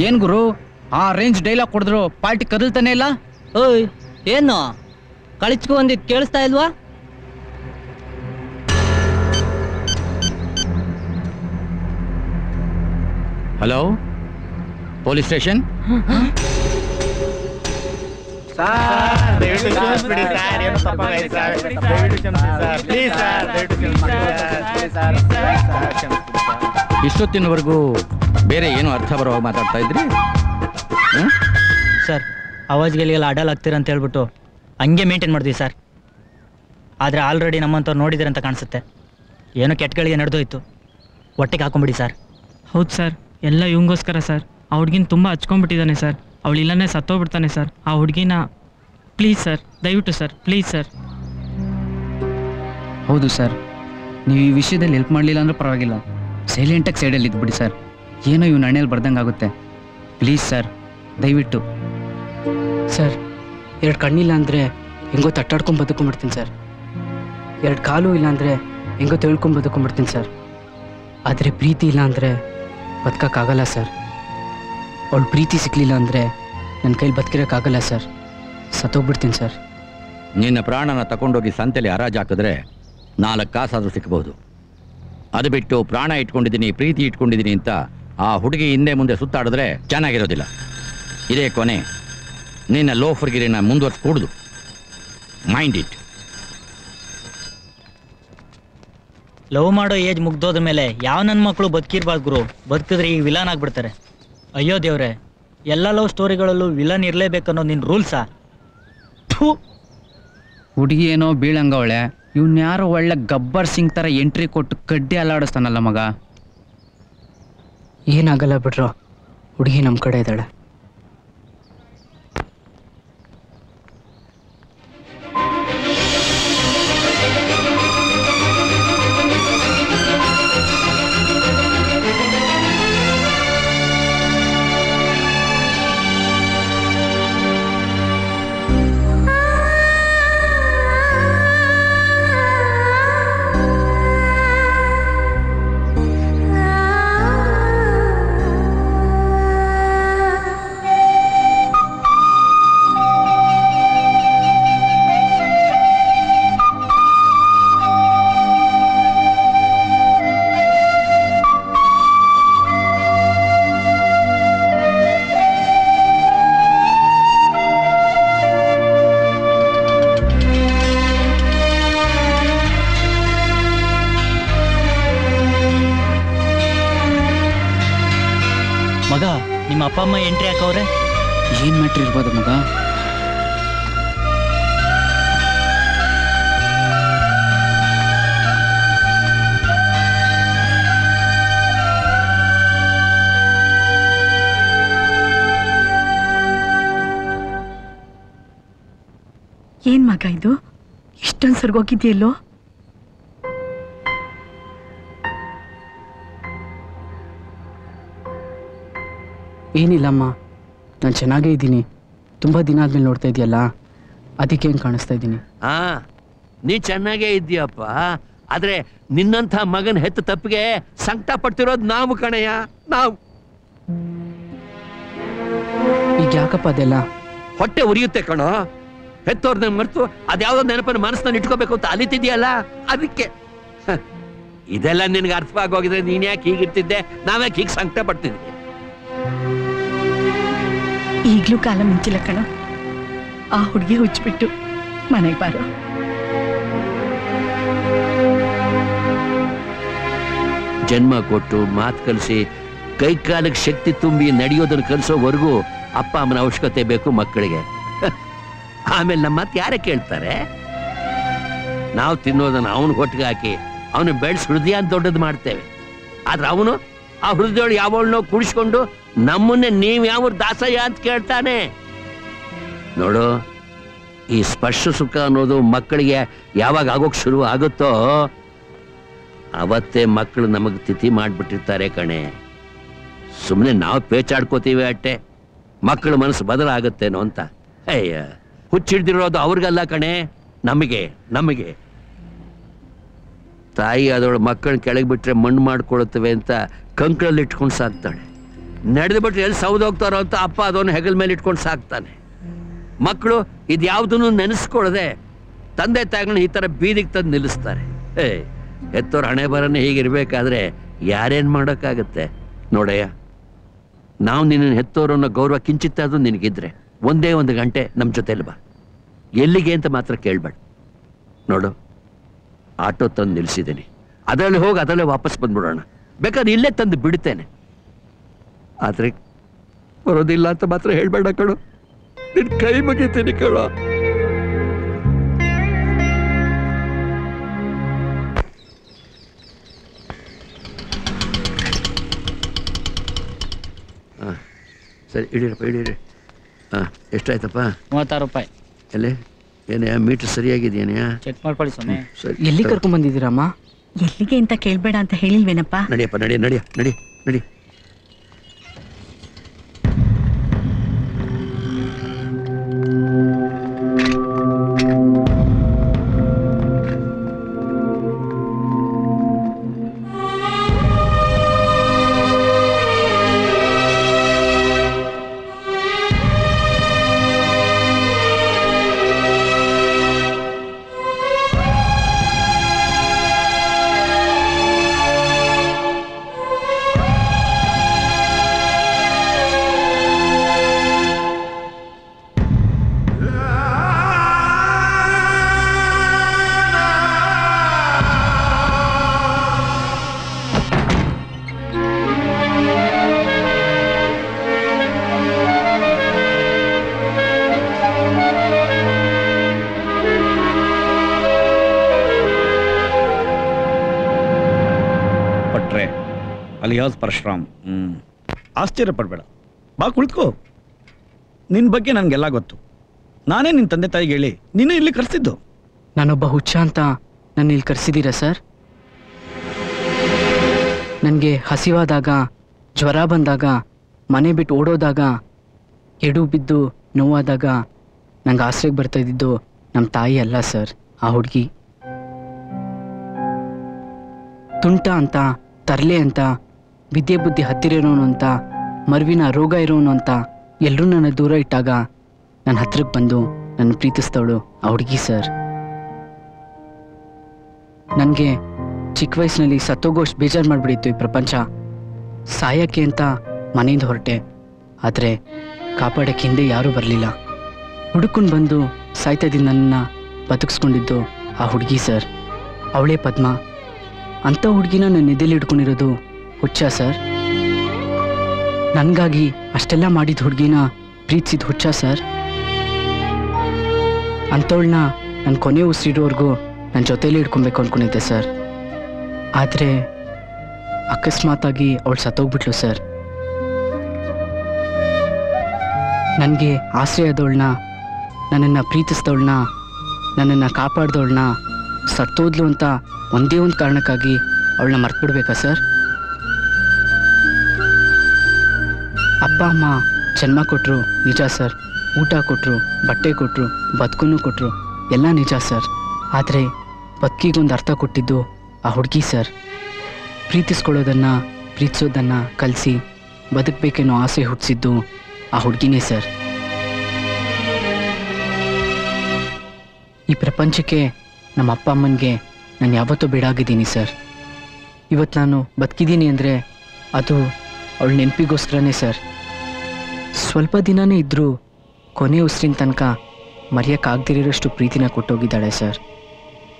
ಏನು ಗುರು ಆ ರೇಂಜ್ ಡೈಲಾಗ್ ಕೊಡಿದ್ರು ಪಾರ್ಟಿ ಕದಲ್ತಾನೆ ಇಲ್ಲ? ಓಯ್, ಏನು ಕಳಿಸ್ಕೊ ಒಂದಿದ್ದು ಕೇಳಿಸ್ತಾ ಇಲ್ವಾ? Hello, police station. ಇಷ್ಟೊತ್ತಿನವರೆಗೂ ಬೇರೆ ಏನು ಅರ್ಥ ಬರೋ ಮಾತಾಡ್ತಾ ಇದ್ರಿ ಸರ್? ಅವಾಜ್ಗಳಿಗೆಲ್ಲ ಅಡಲ್ ಆಗ್ತೀರ ಅಂತ ಹೇಳ್ಬಿಟ್ಟು ಹಂಗೆ ಮೇಂಟೈನ್ ಮಾಡ್ತೀವಿ ಸರ್. ಆದರೆ ಆಲ್ರೆಡಿ ನಮ್ಮಂಥವ್ರು ನೋಡಿದ್ರೆ ಅಂತ ಕಾಣಿಸುತ್ತೆ. ಏನೋ ಕೆಟ್ಟಗಳಿಗೆ ನಡೆದೋಯ್ತು, ಹೊಟ್ಟೆಗೆ ಹಾಕೊಂಬಿಡಿ ಸರ್. ಹೌದು ಸರ್, ಎಲ್ಲ ಇವಂಗೋಸ್ಕರ ಸರ್. ಆ ಹುಡುಗಿನ ತುಂಬ ಹಚ್ಕೊಂಡ್ಬಿಟ್ಟಿದ್ದಾನೆ ಸರ್. ಅವಳು ಇಲ್ಲನೇ ಸತ್ತೋಗ್ಬಿಡ್ತಾನೆ ಸರ್. ಆ ಹುಡುಗಿನ ಪ್ಲೀಸ್ ಸರ್, ದಯವಿಟ್ಟು ಸರ್, ಪ್ಲೀಸ್ ಸರ್. ಹೌದು ಸರ್, ನೀವು ಈ ವಿಷಯದಲ್ಲಿ ಹೆಲ್ಪ್ ಮಾಡಲಿಲ್ಲ ಅಂದ್ರೆ ಪರವಾಗಿಲ್ಲ, ಸೈಲೆಂಟಾಗಿ ಸೈಡಲ್ಲಿ ಇದ್ಬಿಡಿ ಸರ್. ಏನೋ ಇವ್ನ ಹಣೆಯಲ್ಲಿ ಬರ್ದಂಗೆ ಆಗುತ್ತೆ. ಪ್ಲೀಸ್ ಸರ್, ದಯವಿಟ್ಟು. ಸರ್, 2 ಕಣ್ಣಿಲ್ಲ ಅಂದರೆ ಹೆಂಗೋ ತಟ್ಟಾಡ್ಕೊಂಡು ಬದುಕೊಂಡ್ಬಿಡ್ತೀನಿ ಸರ್. 2 ಕಾಲು ಇಲ್ಲ ಅಂದರೆ ಹೆಂಗೋ ತಿಳ್ಕೊಂಡು ಬದುಕೊಂಡ್ಬಿಡ್ತೀನಿ ಸರ್. ಆದರೆ ಪ್ರೀತಿ ಇಲ್ಲ ಅಂದರೆ ಬದುಕೋಕ್ಕಾಗಲ್ಲ ಸರ್. ಅವಳು ಪ್ರೀತಿ ಸಿಕ್ಕಲಿಲ್ಲ ಅಂದರೆ ನನ್ನ ಕೈಲಿ ಬದುಕಿರೋಕ್ಕಾಗಲ್ಲ ಸರ್. ಸತ್ತೋಗ್ಬಿಡ್ತೀನಿ ಸರ್. ನಿನ್ನ ಪ್ರಾಣನ ತಗೊಂಡೋಗಿ ಸಂತೆಯಲ್ಲಿ ಹರಾಜು ಹಾಕಿದ್ರೆ 4 ಕಾಸಾದರೂ ಸಿಕ್ಕಬಹುದು. ಅದು ಬಿಟ್ಟು ಪ್ರಾಣ ಇಟ್ಕೊಂಡಿದ್ದೀನಿ, ಪ್ರೀತಿ ಇಟ್ಕೊಂಡಿದ್ದೀನಿ ಅಂತ ಆ ಹುಡುಗಿ ಹಿಂದೆ ಮುಂದೆ ಸುತ್ತಾಡಿದ್ರೆ ಚೆನ್ನಾಗಿರೋದಿಲ್ಲ. ಇದೇ ಕೊನೆ. ನಿನ್ನ ಲೋಫರ್ಗಿರಿನ ಮುಂದುವರ್ಸ್ಕೂಡ್ದು. Mind it. ಲವ್ ಮಾಡೋ ಏಜ್ ಮುಗ್ದೋದ ಮೇಲೆ ಯಾವ ನನ್ನ ಮಕ್ಕಳು ಬದುಕಿರ್ಬಾರ್ದು ಗುರು. ಬದುಕಿದ್ರೆ ಈಗ ವಿಲನ್ ಆಗ್ಬಿಡ್ತಾರೆ. ಅಯ್ಯೋ ದೇವ್ರೆ, ಎಲ್ಲ ಲವ್ ಸ್ಟೋರಿಗಳಲ್ಲೂ ವಿಲನ್ ಇರಲೇಬೇಕನ್ನೋದು ನಿನ್ನ ರೂಲ್ಸಾ? ಹುಡುಗಿ ಏನೋ ಬೀಳಂಗವಳೆ, ಇವ್ನ್ಯಾರೋ ಒಳ್ಳೆ ಗಬ್ಬರ್ ಸಿಂಗ್ ಥರ ಎಂಟ್ರಿ ಕೊಟ್ಟು ಕಡ್ಡಿ ಅಲ್ಲಾಡಿಸ್ತಾನಲ್ಲ ಮಗ. ಏನಾಗಲ್ಲ ಬಿಡ್ರೋ, ಹುಡುಗಿ ನಮ್ಮ ಕಡೆ ಇದ್ದಾಳೆ. ಮಗ, ನಿಮ್ಮ ಅಪ್ಪ ಅಮ್ಮ ಎಂಟ್ರಿ ಹಾಕವ್ರೆ. ಏನ್ ಮ್ಯಾಟ್ರ್ ಇರ್ಬೋದು ಮಗ? ಏನ್ ಮಗ ಇದು? ಇಷ್ಟೊಂದು ಸರ್ಗೋಗಿದ್ಯಲ್ಲೋ? ಏನಿಲ್ಲಮ್ಮ, ನಾನು ಚೆನ್ನಾಗೇ ಇದ್ದೀನಿ. ತುಂಬ ದಿನ ಆದ್ಮೇಲೆ ನೋಡ್ತಾ ಇದೆಯಲ್ಲ, ಅದಕ್ಕೆ ಹೆಂಗೆ ಕಾಣಿಸ್ತಾ ಇದ್ದೀನಿ. ನೀ ಚೆನ್ನಾಗೇ ಇದ್ದೀಯಪ್ಪ. ಆದ್ರೆ ನಿನ್ನಂಥ ಮಗನ ಹೆತ್ತ ತಪ್ಪಿಗೆ ಸಂಕಟ ಪಡ್ತಿರೋದು ನಾವು ಕಣಯ್ಯ, ನಾವು. ಈಗ ಯಾಕಪ್ಪ ಅದೆಲ್ಲ? ಹೊಟ್ಟೆ ಉರಿಯುತ್ತೆ ಕಣೋ. ಹೆತ್ತೋರ್ನ ಮರೆತು ಅದ್ಯಾವುದೋ ನೆನಪನ್ನು ಮನಸ್ಸನ್ನ ಇಟ್ಕೋಬೇಕು ಅಂತ ಅಲಿತಿದ್ಯಲ್ಲ, ಅದಕ್ಕೆ. ಇದೆಲ್ಲ ನಿನ್ಗೆ ಅರ್ಥವಾಗೋಗಿದ್ರೆ ನೀನ್ ಯಾಕೆ ಹೀಗಿರ್ತಿದ್ದೆ, ನಾವ್ಯಾಕೆ ಹೀಗೆ ಸಂಕಟ ಪಡ್ತಿದ್ವಿ? ಈಗ್ಲೂ ಕಾಲ ಮಿಂಚಿಲ್ಲ ಕಣ. ಆ ಹುಡುಗಿ ಹುಚ್ಚಿಬಿಟ್ಟು ಮನೆಗೆ ಬಾರೋ. ಜನ್ಮ ಕೊಟ್ಟು ಮಾತು ಕಲಿಸಿ ಕೈ ಕಾಲಕ್ಕೆ ಶಕ್ತಿ ತುಂಬಿ ನಡೆಯೋದನ್ನು ಕಲಿಸೋವರೆಗೂ ಅಪ್ಪ ಅಮ್ಮನ ಅವಶ್ಯಕತೆ ಬೇಕು ಮಕ್ಕಳಿಗೆ. ಆಮೇಲೆ ನಮ್ಮ ಮಾತು ಯಾರೇ ಕೇಳ್ತಾರೆ? ನಾವು ತಿನ್ನೋದನ್ನ ಅವನು ಹೊಟ್ಟಿಗೆ ಹಾಕಿ ಅವನು ಬೆಳೆಸಿ ಹೃದಯ ಅಂತ ದೊಡ್ಡದು ಮಾಡ್ತೇವೆ. ಆದ್ರೆ ಅವನು ಆ ಹೃದಯಗಳು ಯಾವಳನ್ನೋ ಕುಡಿಸ್ಕೊಂಡು ನಮ್ಮನ್ನೇ ನೀವ್ ಯಾವ ದಾಸಯ್ಯ ಅಂತ ಕೇಳ್ತಾನೆ. ನೋಡು, ಈ ಸ್ಪರ್ಶ ಸುಖ ಅನ್ನೋದು ಮಕ್ಕಳಿಗೆ ಯಾವಾಗ ಆಗೋಕ್ ಶುರು ಆಗುತ್ತೋ ಅವತ್ತೇ ಮಕ್ಕಳು ನಮಗ್ ತಿಥಿ ಮಾಡ್ಬಿಟ್ಟಿರ್ತಾರೆ ಕಣೆ. ಸುಮ್ಮನೆ ನಾವು ಪೇಚಾಡ್ಕೋತೀವಿ ಅಟ್ಟೆ, ಮಕ್ಕಳ ಮನಸ್ಸು ಬದಲಾಗತ್ತೇನೋ ಅಂತ. ಅಯ್ಯ, ಹುಚ್ಚಿಡ್ದಿರೋದು ಅವ್ರಿಗಲ್ಲ ಕಣೆ, ನಮಗೆ. ತಾಯಿ ಅದವಳು ಮಕ್ಕಳನ್ನ ಕೆಳಗೆ ಬಿಟ್ರೆ ಮಣ್ಣು ಮಾಡ್ಕೊಳುತ್ತವೆ ಅಂತ ಕಂಕಳಲ್ಲಿ ಇಟ್ಕೊಂಡು ಸಾಕ್ತಾಳೆ. ನಡೆದು ಬಿಟ್ರೆ ಎಲ್ಲಿ ಸೌದೋಗ್ತಾರೋ ಅಂತ ಅಪ್ಪ ಅದನ್ನು ಹೆಗಲ ಮೇಲೆ ಇಟ್ಕೊಂಡು ಸಾಕ್ತಾನೆ. ಮಕ್ಕಳು ಇದ್ಯಾವುದನ್ನು ನೆನೆಸ್ಕೊಳ್ಳದೆ ತಂದೆ ತಾಯಿಗಳನ್ನ ಈ ಥರ ಬೀದಿಗೆ ತಂದು ನಿಲ್ಲಿಸ್ತಾರೆ. ಹೆತ್ತೋರ್ ಹಣೆ ಬರನೇ ಹೀಗಿರ್ಬೇಕಾದ್ರೆ ಯಾರೇನು ಮಾಡೋಕ್ಕಾಗತ್ತೆ? ನೋಡಯ್ಯ, ನಾವು ನಿನ್ನ ಹೆತ್ತೋರು ಅನ್ನೋ ಗೌರವ ಕಿಂಚಿತ್ತಾದ್ರೂ ನಿನಗಿದ್ರೆ ಒಂದೇ ಒಂದು ಗಂಟೆ ನಮ್ಮ ಜೊತೆಲಿ ಬಾ. ಎಲ್ಲಿಗೆ ಅಂತ ಮಾತ್ರ ಕೇಳಬೇಡ. ನೋಡು, ಆಟೋ ತಂದು ನಿಲ್ಲಿಸಿದ್ದೀನಿ, ಅದರಲ್ಲಿ ಹೋಗಿ ಅದರಲ್ಲೇ ವಾಪಸ್ ಬಂದ್ಬಿಡೋಣ. ಬೇಕಾದ್ರೆ ಇಲ್ಲೇ ತಂದು ಬಿಡ್ತೇನೆ, ಆದ್ರೆ ಬರೋದಿಲ್ಲ ಅಂತ ಮಾತ್ರ ಹೇಳ್ಬೇಡ ಕಣೋ. ನಿನ್ ಕೈ ಮುಗಿತೀನಿ ಕಣೋ. ಸರಿ, ಇಡೀರಪ್ಪ, ಇಡೀರಿ. ಎಷ್ಟಾಯ್ತಪ್ಪ? 36 ರೂಪಾಯಿ. ಎಲ್ಲಿ ಏನೇ ಮೀಟರ್ ಸರಿಯಾಗಿದೆಯಾ? ಚೆಕ್ ಮಾಡ್ಕೊಳ್ಳಿ ಸ್ವಾಮಿ. ಎಲ್ಲಿ ಕರ್ಕೊಂಡ್ ಬಂದಿದ್ದೀರಮ್ಮ? ಎಲ್ಲಿಗೆ ಅಂತ ಕೇಳ್ಬೇಡ ಅಂತ ಹೇಳಿಲ್ವೇನಪ್ಪ? ನಡಿಯಪ್ಪ, ನಡಿ. ಅಲಿಯಾಸ್ ಪರಶುರಾಮ್. ಆಶ್ಚರ್ಯ ಪಡಬೇಡ, ಬಾ ಕುಳಿತುಕೋ. ನಿನ್ನ ಬಗ್ಗೆ ನನಗೆಲ್ಲ ಗೊತ್ತು. ನಾನೇ ನಿನ್ನ ತಂದೆ ತಾಯಿಗೆ ಹೇಳಿ ನಿನ್ನ ಇಲ್ಲಿ ಕರೆಸಿದ್ದು. ನಾನೊಬ್ಬ ಹುಚ್ಚ ಅಂತ ನನ್ನ ಇಲ್ಲಿ ಕರೆಸಿದ್ದೀರಾ ಸರ್? ನನಗೆ ಹಸಿವಾದಾಗ, ಜ್ವರ ಬಂದಾಗ, ಮನೆ ಬಿಟ್ಟು ಓಡೋದಾಗ, ಎಡು ಬಿದ್ದು ನೋವಾದಾಗ ನಂಗೆ ಆಶ್ರಯಕ್ಕೆ ಬರ್ತಾ ಇದ್ದಿದ್ದು ನಮ್ಮ ತಾಯಿ ಅಲ್ಲ ಸರ್, ಆ ಹುಡುಗಿ. ತುಂಟ ಅಂತ, ತರ್ಲೆ ಅಂತ, ವಿದ್ಯೆ ಬುದ್ಧಿ ಹತ್ತಿರ ಇರೋನು ಅಂತ, ಮರುವಿನ ರೋಗ ಇರೋನು ಅಂತ ಎಲ್ಲರೂ ನನ್ನ ದೂರ ಇಟ್ಟಾಗ ನನ್ನ ಹತ್ರಕ್ಕೆ ಬಂದು ನನ್ನ ಪ್ರೀತಿಸ್ತವಳು ಆ ಹುಡುಗಿ ಸರ್. ನನಗೆ ಚಿಕ್ಕ ವಯಸ್ಸಿನಲ್ಲಿ ಸತ್ತೋಗೋಷ್ಟು ಬೇಜಾರು ಮಾಡಿಬಿಡಿತ್ತು ಈ ಪ್ರಪಂಚ. ಸಾಯಕ್ಕೆ ಅಂತ ಮನೆಯಿಂದ ಹೊರಟೆ, ಆದರೆ ಕಾಪಾಡಕ್ಕೆ ಹಿಂದೆ ಯಾರೂ ಬರಲಿಲ್ಲ. ಹುಡುಕೊಂಡು ಬಂದು ಸಾಯ್ತಾಯಿದ್ದು ನನ್ನನ್ನು ಬದುಕಿಸ್ಕೊಂಡಿದ್ದು ಆ ಹುಡುಗಿ ಸರ್. ಅವಳೇ ಪದ್ಮ. ಅಂಥ ಹುಡುಗಿನ ನನ್ನ ನಿದ್ದೆಲಿ ಹಿಡ್ಕೊಂಡಿರೋದು ಹುಚ್ಚ ಸರ್? ನನಗಾಗಿ ಅಷ್ಟೆಲ್ಲ ಮಾಡಿದ ಹುಡುಗಿನ ಪ್ರೀತಿಸಿದ ಹುಚ್ಚ ಸರ್? ಅಂಥವಳನ್ನ ನನ್ನ ಕೊನೆ ಉಸಿರಿರೋವರೆಗೂ ನನ್ನ ಜೊತೆಯಲ್ಲಿ ಹಿಡ್ಕೊಬೇಕು ಅಂದ್ಕೊಂಡಿದ್ದೆ ಸರ್. ಆದರೆ ಅಕಸ್ಮಾತಾಗಿ ಅವಳು ಸತ್ತೋಗ್ಬಿಟ್ಲು ಸರ್. ನನಗೆ ಆಶ್ರಯ ಆದವಳನ್ನ, ನನ್ನನ್ನು ಪ್ರೀತಿಸಿದವಳನ್ನ, ನನ್ನನ್ನು ಕಾಪಾಡ್ದವಳನ್ನ ಸತ್ತೋದ್ಲು ಅಂತ ಒಂದೇ ಒಂದು ಕಾರಣಕ್ಕಾಗಿ ಅವಳನ್ನ ಮರ್ತ್ಬಿಡ್ಬೇಕಾ ಸರ್? ಅಪ್ಪ ಅಮ್ಮ ಜನ್ಮ ಕೊಟ್ಟರು ನಿಜ ಸರ್, ಊಟ ಕೊಟ್ಟರು, ಬಟ್ಟೆ ಕೊಟ್ಟರು, ಬದುಕನ್ನು ಕೊಟ್ಟರು, ಎಲ್ಲ ನಿಜ ಸರ್. ಆದರೆ ಬದುಕಿಗೊಂದು ಅರ್ಥ ಕೊಟ್ಟಿದ್ದು ಆ ಹುಡುಗಿ ಸರ್. ಪ್ರೀತಿಸ್ಕೊಳ್ಳೋದನ್ನು, ಪ್ರೀತಿಸೋದನ್ನು ಕಲಿಸಿ ಬದುಕಬೇಕೆನ್ನೋ ಆಸೆ ಹುಟ್ಟಿಸಿದ್ದು ಆ ಹುಡುಗಿನೇ ಸರ್. ಈ ಪ್ರಪಂಚಕ್ಕೆ, ನಮ್ಮ ಅಪ್ಪ ಅಮ್ಮನಿಗೆ ನಾನು ಯಾವತ್ತೂ ಬೇಡಾಗಿದ್ದೀನಿ ಸರ್. ಇವತ್ತು ನಾನು ಬದುಕಿದ್ದೀನಿ ಅಂದರೆ ಅದು ಅವಳ ನೆನಪಿಗೋಸ್ಕರನೇ ಸರ್. ಸ್ವಲ್ಪ ದಿನನೇ ಇದ್ದರೂ ಕೊನೆ ಉಸಿರಿನ ತನಕ ಮರೆಯೋಕ್ಕಾಗದಿರೋಷ್ಟು ಪ್ರೀತಿನ ಕೊಟ್ಟೋಗಿದ್ದಾಳೆ ಸರ್.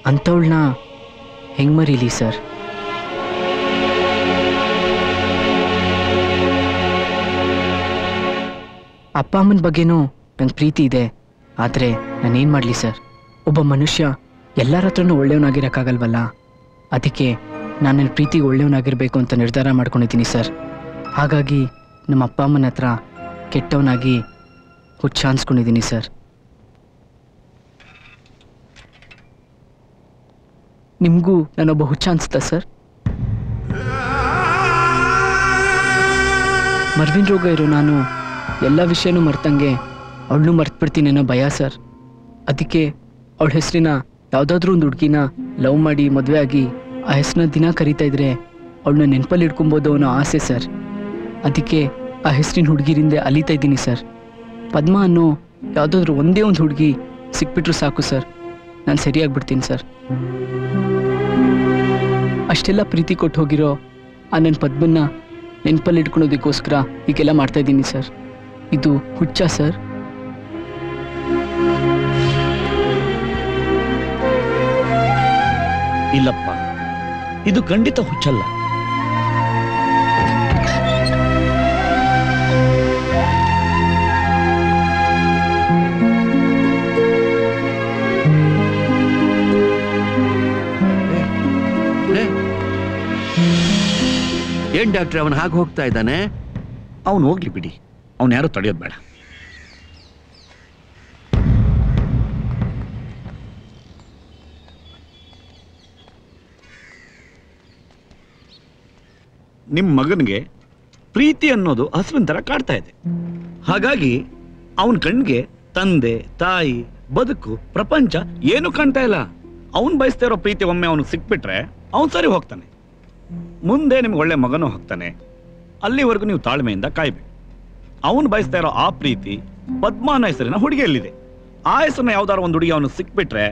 ಅಂಥವಳನ್ನ ಹೆಂಗೆ ಮರೀಲಿ ಸರ್? ಅಪ್ಪ ಅಮ್ಮನ ಬಗ್ಗೆನೂ ನಂಗೆ ಪ್ರೀತಿ ಇದೆ, ಆದರೆ ನಾನೇನು ಮಾಡಲಿ ಸರ್? ಒಬ್ಬ ಮನುಷ್ಯ ಎಲ್ಲರ ಹತ್ರನೂ ಒಳ್ಳೆಯವನಾಗಿರೋಕ್ಕಾಗಲ್ವಲ್ಲ. ಅದಕ್ಕೆ ನಾನು ನನ್ನ ಪ್ರೀತಿಗೆ ಒಳ್ಳೆಯವನಾಗಿರಬೇಕು ಅಂತ ನಿರ್ಧಾರ ಮಾಡ್ಕೊಂಡಿದ್ದೀನಿ ಸರ್. ಹಾಗಾಗಿ ನಮ್ಮ ಅಪ್ಪ ಅಮ್ಮನ ಹತ್ರ ಕೆಟ್ಟವನಾಗಿ ಹುಚ್ಚ ಅನ್ಸ್ಕೊಂಡಿದ್ದೀನಿ ಸರ್. ನಿಮಗೂ ನಾನೊಬ್ಬ ಹುಚ್ಚ ಅನ್ಸುತ್ತಾ ಸರ್? ಮರ್ವಿನ ರೋಗ ಇರೋ ನಾನು ಎಲ್ಲ ವಿಷಯನೂ ಮರ್ತಂಗೆ ಅವಳನ್ನೂ ಮರ್ತ್ಬಿಡ್ತೀನಿ ಅನ್ನೋ ಭಯ ಸರ್. ಅದಕ್ಕೆ ಅವಳ ಹೆಸರಿನ ಯಾವುದಾದ್ರೂ ಒಂದು ಹುಡುಗಿನ ಲವ್ ಮಾಡಿ ಮದುವೆ ಆಗಿ ಆ ಹೆಸರನ್ನ ದಿನ ಕರೀತಾ ಇದ್ರೆ ಅವಳನ್ನ ನೆನಪಲ್ಲಿ ಇಟ್ಕೊಬೋದು ಅನ್ನೋ ಆಸೆ ಸರ್. ಅದಕ್ಕೆ ಆ ಹೆಸರಿನ ಹುಡುಗಿರಿಂದ ಅಲಿತಾ ಇದ್ದೀನಿ ಸರ್. ಪದ್ಮ ಅನ್ನೋ ಯಾವುದಾದ್ರೂ ಒಂದೇ ಒಂದು ಹುಡುಗಿ ಸಿಕ್ಬಿಟ್ರು ಸಾಕು ಸರ್, ನಾನು ಸರಿಯಾಗ್ಬಿಡ್ತೀನಿ ಸರ್. ಅಷ್ಟೆಲ್ಲ ಪ್ರೀತಿ ಕೊಟ್ಟು ಹೋಗಿರೋ ಆ ನನ್ನ ಪದ್ಮನ್ನ ನೆನಪಲ್ಲಿ ಇಟ್ಕೊಳೋದಕ್ಕೋಸ್ಕರ ಹೀಗೆಲ್ಲ ಮಾಡ್ತಾ ಇದ್ದೀನಿ ಸರ್. ಇದು ಹುಚ್ಚ ಸರ್? ಇಲ್ಲಪ್ಪ, ಇದು ಖಂಡಿತ ಹುಚ್ಚಲ್ಲ. ಏನ್ ಡಾಕ್ಟ್ರೆ, ಅವನು ಹಾಗೆ ಹೋಗ್ತಾ ಇದ್ದಾನೆ? ಅವನು ಹೋಗ್ಲಿ ಬಿಡಿ, ಅವನು ಯಾರು ತಡೆಯೋದು ಬೇಡ. ನಿಮ್ಮ ಮಗನಿಗೆ ಪ್ರೀತಿ ಅನ್ನೋದು ಹಸುವಿನ ಥರ ಕಾಡ್ತಾ ಇದೆ. ಹಾಗಾಗಿ ಅವನ ಕಣ್ಣಿಗೆ ತಂದೆ, ತಾಯಿ, ಬದುಕು, ಪ್ರಪಂಚ ಏನು ಕಾಣ್ತಾ ಇಲ್ಲ. ಅವನು ಬಯಸ್ತಾ ಇರೋ ಪ್ರೀತಿ ಒಮ್ಮೆ ಅವನಿಗೆ ಸಿಕ್ಬಿಟ್ರೆ ಅವನು ಸರಿ ಹೋಗ್ತಾನೆ. ಮುಂದೆ ನಿಮ್ಗೆ ಒಳ್ಳೆ ಮಗನೂ ಹೋಗ್ತಾನೆ. ಅಲ್ಲಿವರೆಗೂ ನೀವು ತಾಳ್ಮೆಯಿಂದ ಕಾಯ್ಬೇಕು. ಅವನು ಬಯಸ್ತಾ ಇರೋ ಆ ಪ್ರೀತಿ ಪದ್ಮಾನ ಹೆಸರಿನ ಹುಡುಗಿಯಲ್ಲಿದೆ. ಆ ಹೆಸರನ್ನ ಯಾವ್ದಾರು ಒಂದು ಹುಡುಗಿ ಅವನು ಸಿಕ್ಬಿಟ್ರೆ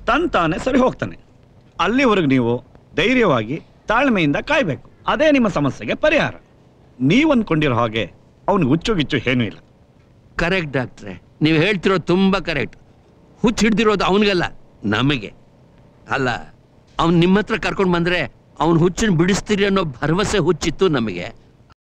ತಾನೇ ಸರಿ ಹೋಗ್ತಾನೆ. ಅಲ್ಲಿವರೆಗೂ ನೀವು ಧೈರ್ಯವಾಗಿ ತಾಳ್ಮೆಯಿಂದ ಕಾಯ್ಬೇಕು. ಅದೇ ನಿಮ್ಮ ಸಮಸ್ಯೆಗೆ ಪರಿಹಾರ. ನೀವು ಅಂದ್ಕೊಂಡಿರೋ ಹಾಗೆ ಅವನಿಗೆ ಹುಚ್ಚು ಏನೂ ಇಲ್ಲ. ಕರೆಕ್ಟ್ ಡಾಕ್ಟ್ರೆ, ನೀವು ಹೇಳ್ತಿರೋದು ತುಂಬಾ ಕರೆಕ್ಟ್. ಹುಚ್ಚು ಹಿಡ್ದಿರೋದು ಅವನಿಗಲ್ಲ, ನಮಗೆ. ಅಲ್ಲ, ಅವ್ನು ನಿಮ್ಮ ಹತ್ರ ಕರ್ಕೊಂಡು ಬಂದ್ರೆ ಅವ್ನು ಹುಚ್ಚನ್ನು ಬಿಡಿಸ್ತೀರಿ ಅನ್ನೋ ಭರವಸೆ ಹುಚ್ಚಿತ್ತು ನಮಗೆ.